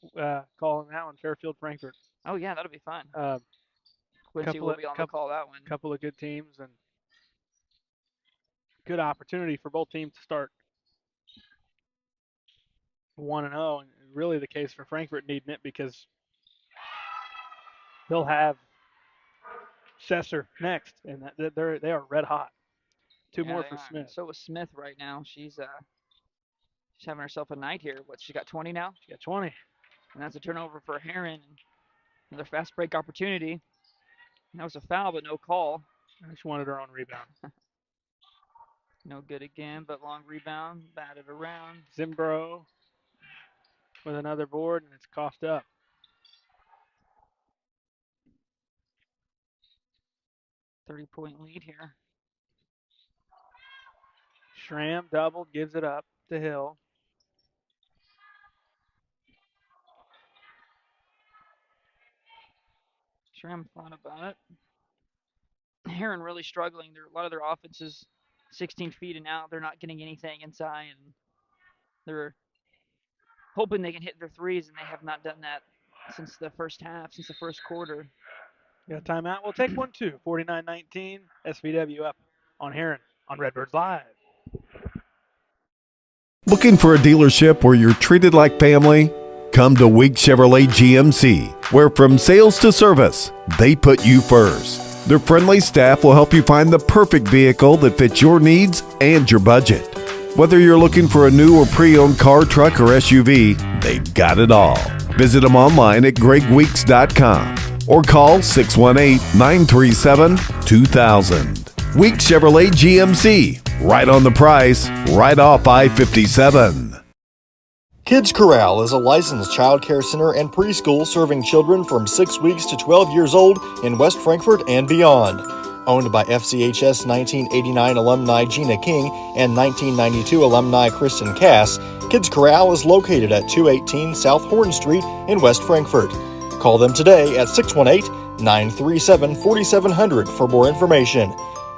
calling that one, Fairfield Frankfurt. Oh yeah, that'll be fun. Quincy will be on the call that one. Couple of good teams and good opportunity for both teams to start 1-0, and really the case for Frankfurt needing it because they'll have Sesser next, and they are red hot. Two more for Smith. So is Smith right now. She's having herself a night here. She got 20 now? She got 20. And that's a turnover for Herrin. Another fast break opportunity. That was a foul, but no call. She wanted her own rebound. No good again, but long rebound, batted around. Zimbro with another board, and it's coughed up. .30-point lead here. Schramm doubled, gives it up to Hill. Schramm thought about it. Herrin really struggling. A lot of their offense is 16 feet and out. They're not getting anything inside, and they're hoping they can hit their threes, and they have not done that since the first half, since the first quarter. Got a timeout. We'll take one too. 49-19, SVW up on Herrin on Redbirds Live. Looking for a dealership where you're treated like family? Come to Week Chevrolet GMC, where from sales to service, they put you first. Their friendly staff will help you find the perfect vehicle that fits your needs and your budget. Whether you're looking for a new or pre-owned car, truck, or SUV, they've got it all. Visit them online at gregweeks.com or call 618-937-2000. Week Chevrolet GMC, right on the price, right off I-57. Kids Corral is a licensed child care center and preschool serving children from 6 weeks to 12 years old in West Frankfort and beyond. Owned by FCHS 1989 alumni Gina King and 1992 alumni Kristen Cass, Kids Corral is located at 218 South Horn Street in West Frankfort. Call them today at 618-937-4700 for more information.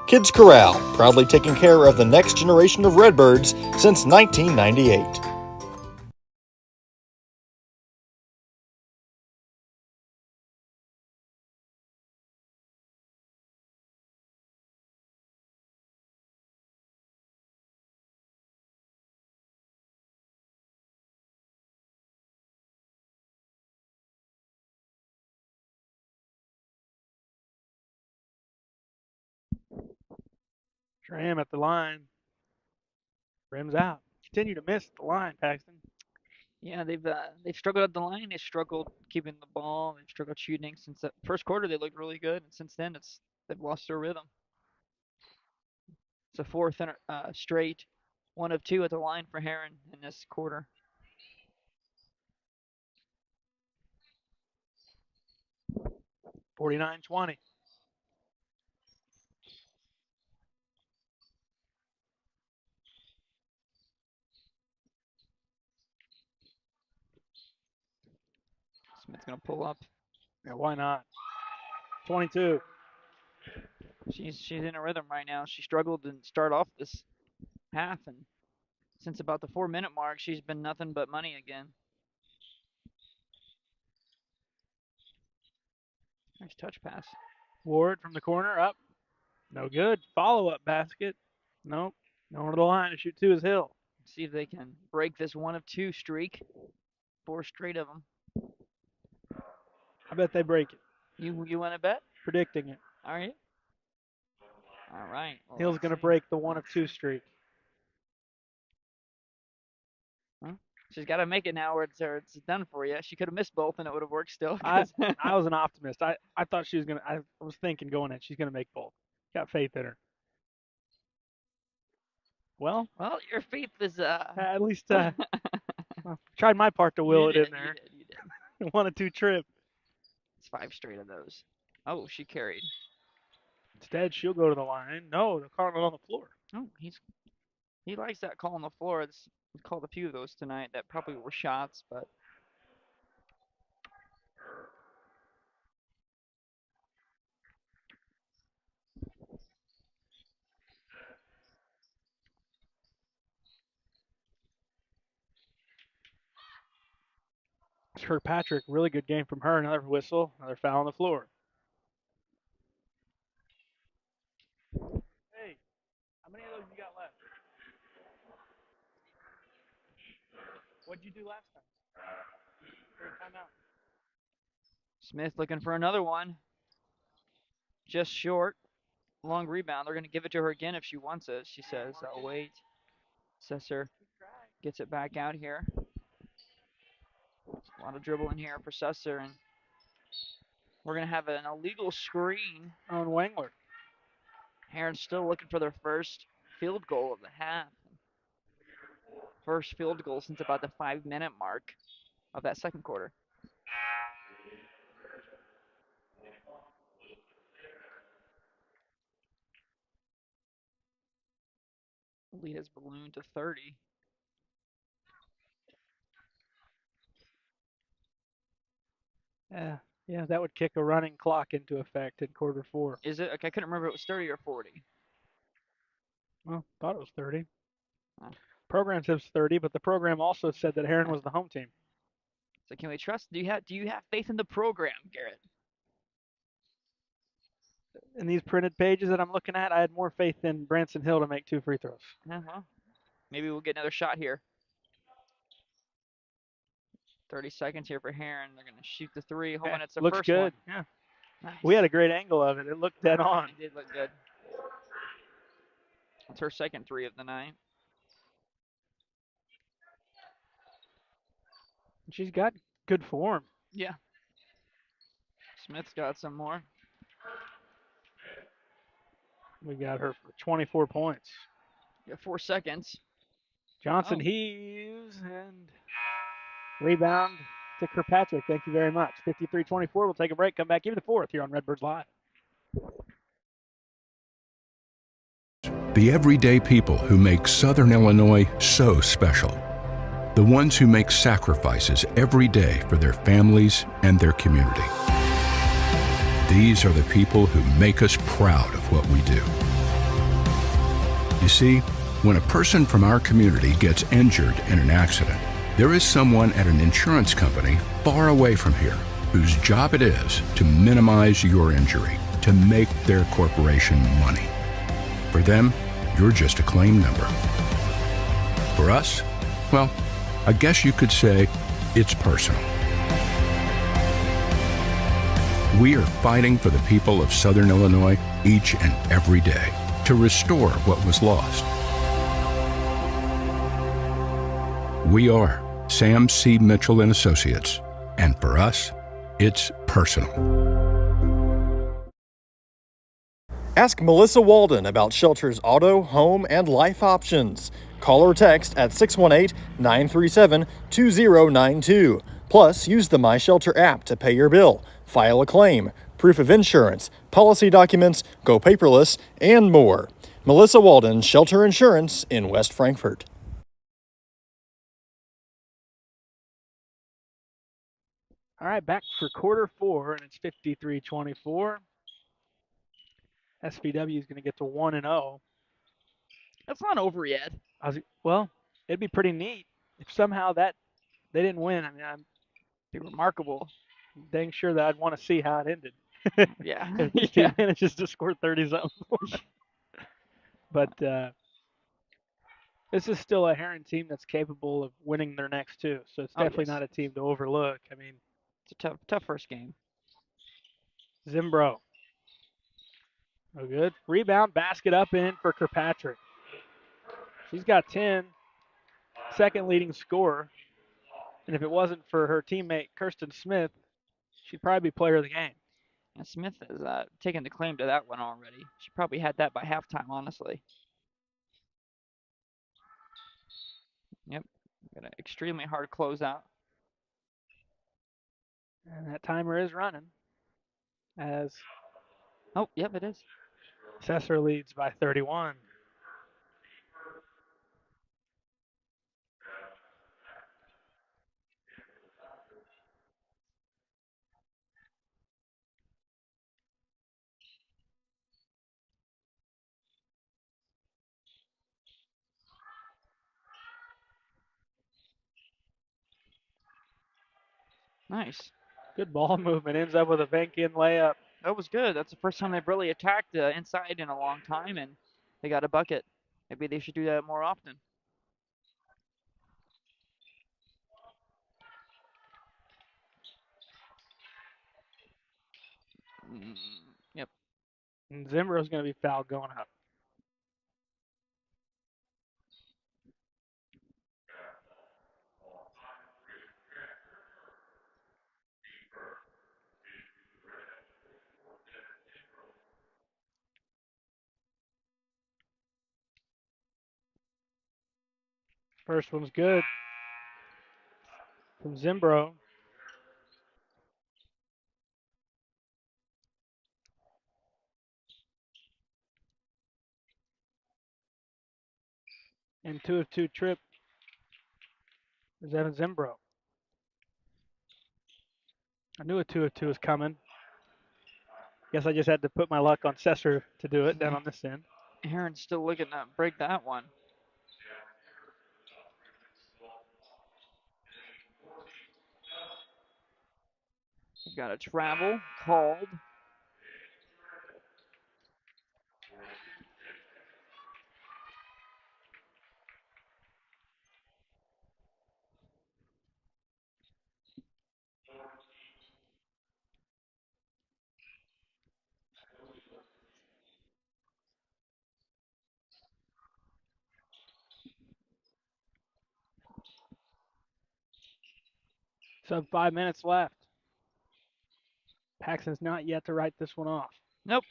Kids Corral, proudly taking care of the next generation of Redbirds since 1998. Sure am at the line. Rims out. Continue to miss the line, Paxton. Yeah, they've struggled at the line. They've struggled keeping the ball. They've struggled shooting since the first quarter. They looked really good, and since then they've lost their rhythm. It's a fourth straight 1 of 2 at the line for Herrin in this quarter. $49-20. Smith's gonna pull up. Yeah, why not? 22. She's in a rhythm right now. She struggled to start off this half, and since about the 4-minute mark, she's been nothing but money again. Nice touch pass. Ward from the corner, up. No good. Follow-up basket. Nope. Going to the line to shoot 2 is Hill. See if they can break this 1 of 2 streak. 4 straight of them. I bet they break it. You want to bet? Predicting it. All right. All right. Well, Hill's going to break the 1 of 2 streak. Huh? She's got to make it now, or it's done for you. She could have missed both, and it would have worked still. I was an optimist. I thought she was going to. I was thinking going in, she's going to make both. Got faith in her. Well, your faith is at least I tried my part to will it in there. You did. 1 of 2 trip. It's 5 straight of those. Oh, she carried. Instead, she'll go to the line. No, they're calling it on the floor. Oh, he likes that call on the floor. We've called a few of those tonight that probably were shots, but Kirkpatrick, really good game from her. Another whistle, another foul on the floor. Hey, how many of those you got left? What'd you do last time? Timeout. Smith looking for another one. Just short. Long rebound. They're going to give it to her again if she wants it. She says, I'll wait. Sesser gets it back out here. A lot of dribbling here for Sesser, and we're going to have an illegal screen on Wengler. Herrin's still looking for their first field goal of the half. First field goal since about the 5-minute mark of that second quarter. Lead has ballooned to 30. Yeah, Yeah, that would kick a running clock into effect in quarter 4. Is it? Okay, I couldn't remember if it was 30 or 40. Well, thought it was 30. Oh. Program says 30, but the program also said that Herrin was the home team. So can we trust? Do you have faith in the program, Garrett? In these printed pages that I'm looking at, I had more faith in Branson Hill to make 2 free throws. Well, maybe we'll get another shot here. 30 seconds here for Herrin. They're going to shoot the 3, hoping it's the Looks first good. one. Yeah. Nice. We had a great angle of it. It looked dead on. It did look good. That's her second 3 of the night. She's got good form. Yeah. Smith's got some more. We got her for 24 points. Got 4 seconds. Johnson heaves and rebound to Kirkpatrick. Thank you very much. 53-24. We'll take a break. Come back, give it the fourth here on Redbirds Live. The everyday people who make Southern Illinois so special. The ones who make sacrifices every day for their families and their community. These are the people who make us proud of what we do. You see, when a person from our community gets injured in an accident, there is someone at an insurance company far away from here whose job it is to minimize your injury, to make their corporation money. For them, you're just a claim number. For us, well, I guess you could say it's personal. We are fighting for the people of Southern Illinois each and every day to restore what was lost. We are Sam C. Mitchell and Associates, and for us, it's personal. Ask Melissa Walden about Shelter's auto, home, and life options. Call or text at 618-937-2092. Plus, use the My Shelter app to pay your bill, file a claim, proof of insurance, policy documents, go paperless, and more. Melissa Walden, Shelter Insurance in West Frankfort. All right, back for quarter 4, and it's 53-24. SVW is going to get to 1-0. That's not over yet. Well, it'd be pretty neat if somehow that they didn't win. I mean, I'm Be remarkable. dang sure that I'd want to see how it ended. Yeah. If the team manages to score 30-something. But this is still a Herrin team that's capable of winning their next 2. So it's definitely not a team to overlook. I mean, it's a tough first game. Zimbro. No good. Rebound, basket up and in for Kirkpatrick. She's got 10. Second leading scorer. And if it wasn't for her teammate, Kirsten Smith, she'd probably be player of the game. And Smith has taken the claim to that one already. She probably had that by halftime, honestly. Yep. Got an extremely hard closeout. And that timer is running. Oh, yep, it is. Sesser leads by 31. Nice. Good ball movement. Ends up with a bank-in layup. That was good. That's the first time they've really attacked inside in a long time, and they got a bucket. Maybe they should do that more often. Yep. And Zimbro's going to be fouled going up. First one's good from Zimbro. And 2 of 2 trip is Evan Zimbro. I knew a 2 of 2 was coming. Guess I just had to put my luck on Sesser to do it down on this end. Herrin's still looking to break that one. We've got a travel called. Sub 5 minutes left. Paxton's not yet to write this one off. Nope.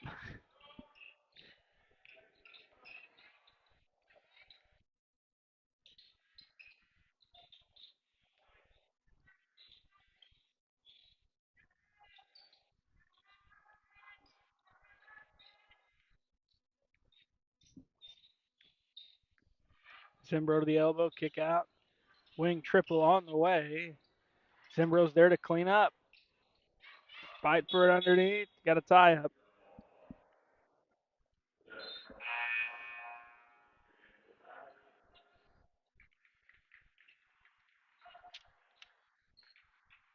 Zimbro to the elbow, kick out. Wing triple on the way. Zimbro's there to clean up. Fight for it underneath. Got a tie up.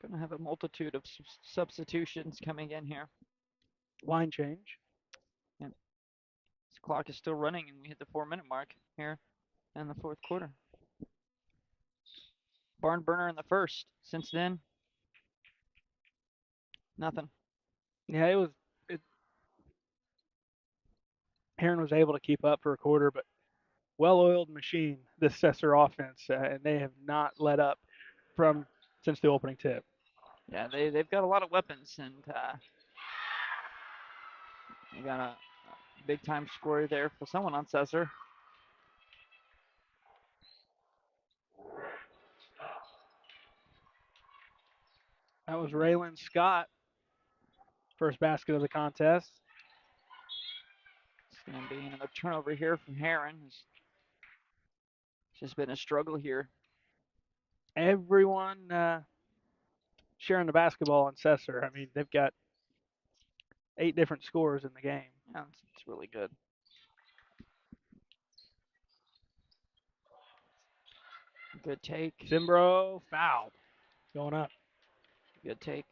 Gonna have a multitude of substitutions coming in here. Line change. Yep. This clock is still running, and we hit the 4-minute mark here in the fourth quarter. Barn burner in the first. Since then, nothing. Yeah, Herrin was able to keep up for a quarter, but well-oiled machine, this Sesser offense, and they have not let up since the opening tip. Yeah, they've got a lot of weapons, and they got a big-time score there for someone on Sesser. That was Raylan Scott, first basket of the contest. It's going to be another turnover here from Herrin. It's just been a struggle here. Everyone sharing the basketball on Sesser. I mean, they've got 8 different scores in the game. Yeah, it's really good. Good take. Zimbro foul. Going up. Good take.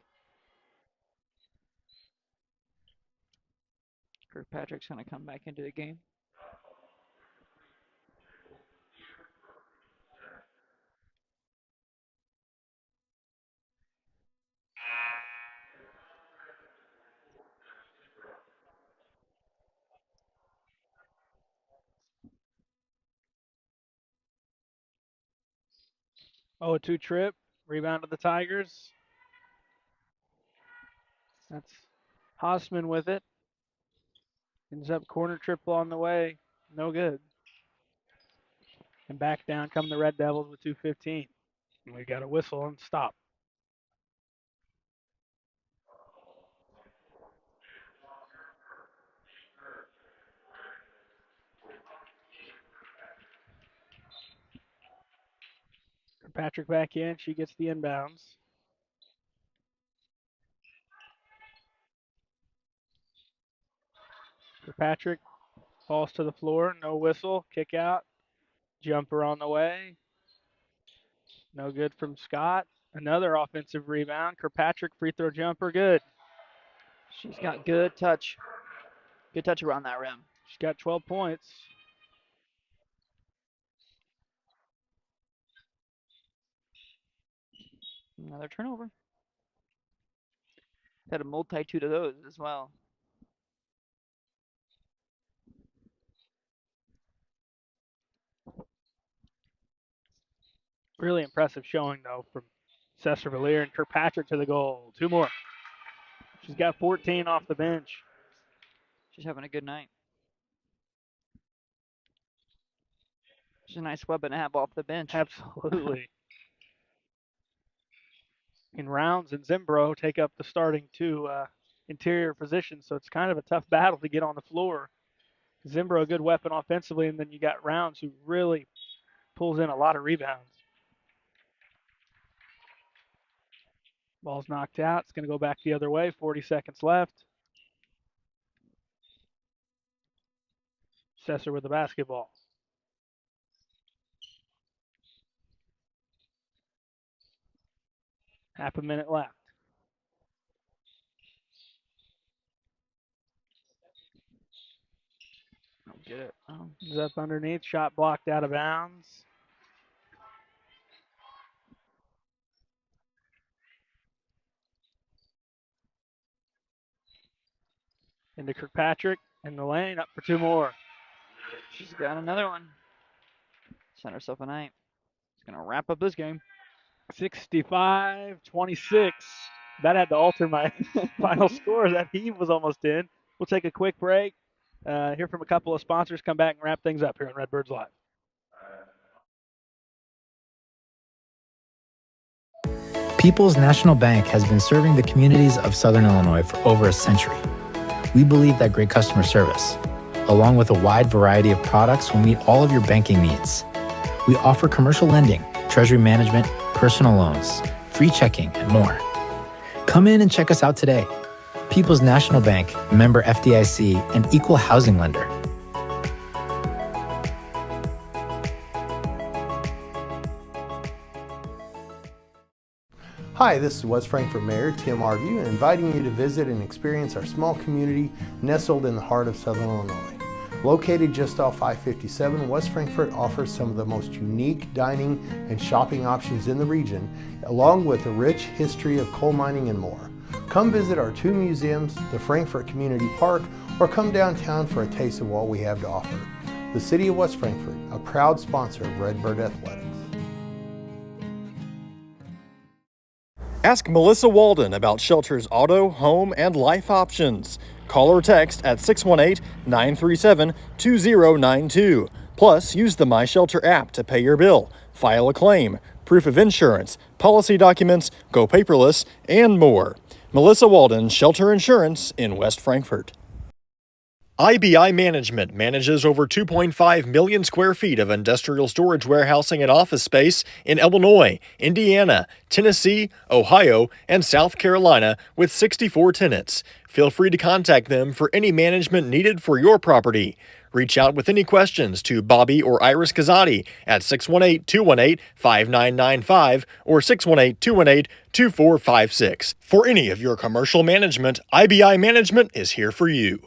Kirkpatrick's going to come back into the game. Oh, a 2 trip. Rebound to the Tigers. That's Hausman with it. Ends up corner triple on the way. No good. And back down come the Red Devils with 2:15. We got a whistle and stop. Patrick back in. She gets the inbounds. Patrick falls to the floor. No whistle. Kick out. Jumper on the way. No good from Scott. Another offensive rebound. Kirkpatrick free throw jumper. Good. She's got good touch. Good touch around that rim. She's got 12 points. Another turnover. Had a multitude of those as well. Really impressive showing, though, from Sesser Valier and Kirkpatrick to the goal. 2 more. She's got 14 off the bench. She's having a good night. She's a nice weapon to have off the bench. Absolutely. And Rounds and Zimbro take up the starting 2 interior positions, so it's kind of a tough battle to get on the floor. Zimbro, a good weapon offensively, and then you got Rounds, who really pulls in a lot of rebounds. Ball's knocked out. It's going to go back the other way. 40 seconds left. Sesser with the basketball. Half a minute left. Don't get it. Oh. Is up underneath. Shot blocked out of bounds. Into Kirkpatrick in the lane. Up for two more. She's got another one. Sent herself a night. She's going to wrap up this game. 65-26. That had to alter my final score. That heave was almost in. We'll take a quick break. Hear from a couple of sponsors. Come back and wrap things up here on Redbirds Live. People's National Bank has been serving the communities of Southern Illinois for over a century. We believe that great customer service, along with a wide variety of products, will meet all of your banking needs. We offer commercial lending, treasury management, personal loans, free checking, and more. Come in and check us out today. People's National Bank, member FDIC, and equal housing lender. Hi, this is West Frankfort Mayor Tim Arview, inviting you to visit and experience our small community nestled in the heart of Southern Illinois. Located just off I-57, West Frankfort offers some of the most unique dining and shopping options in the region, along with a rich history of coal mining and more. Come visit our two museums, the Frankfort Community Park, or come downtown for a taste of what we have to offer. The City of West Frankfort, a proud sponsor of Redbird Athletics. Ask Melissa Walden about Shelter's auto, home, and life options. Call or text at 618-937-2092. Plus, use the My Shelter app to pay your bill, file a claim, proof of insurance, policy documents, go paperless, and more. Melissa Walden, Shelter Insurance in West Frankfort. IBI Management manages over 2.5 million square feet of industrial storage, warehousing, and office space in Illinois, Indiana, Tennessee, Ohio, and South Carolina with 64 tenants. Feel free to contact them for any management needed for your property. Reach out with any questions to Bobby or Iris Kazadi at 618-218-5995 or 618-218-2456. For any of your commercial management, IBI Management is here for you.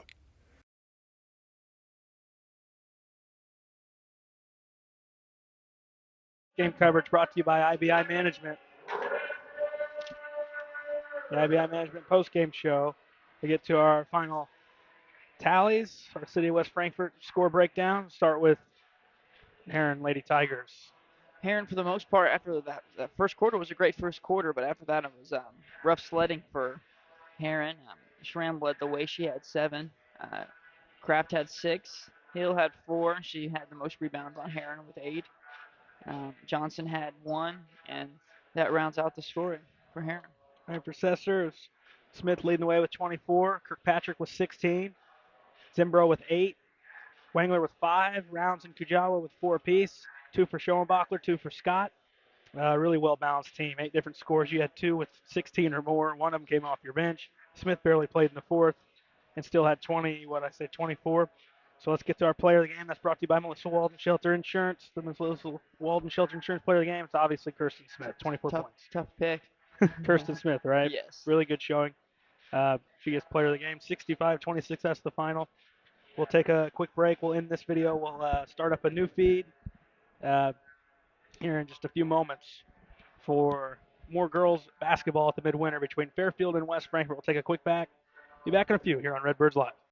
Game coverage brought to you by IBI Management. The IBI Management post-game show. We get to our final tallies, our City of West Frankfort score breakdown. Start with Herrin Lady Tigers. Herrin, for the most part, after that first quarter was a great first quarter, but after that it was rough sledding for Herrin. Schramm led the way. She had 7. Kraft had 6. Hill had 4. She had the most rebounds on Herrin with 8. Johnson had 1, and that rounds out the scoring for Herrin. And for Sesser, Smith leading the way with 24. Kirkpatrick with 16. Zimbro with 8. Wengler with 5. Rounds and Kujawa with 4 apiece. 2 for Schoenbachler, 2 for Scott. Really well-balanced team. 8 different scores. You had 2 with 16 or more. One of them came off your bench. Smith barely played in the fourth and still had 24. So let's get to our player of the game. That's brought to you by Melissa Walden Shelter Insurance. The Melissa Walden Shelter Insurance player of the game. It's obviously Kirsten Smith, 24 points. Tough pick. Kirsten Smith, right? Yes. Really good showing. She gets player of the game. 65-26, that's the final. We'll take a quick break. We'll end this video. We'll start up a new feed here in just a few moments for more girls basketball at the midwinter between Fairfield and West Frankfort. We'll take a quick back. Be back in a few here on Redbirds Live.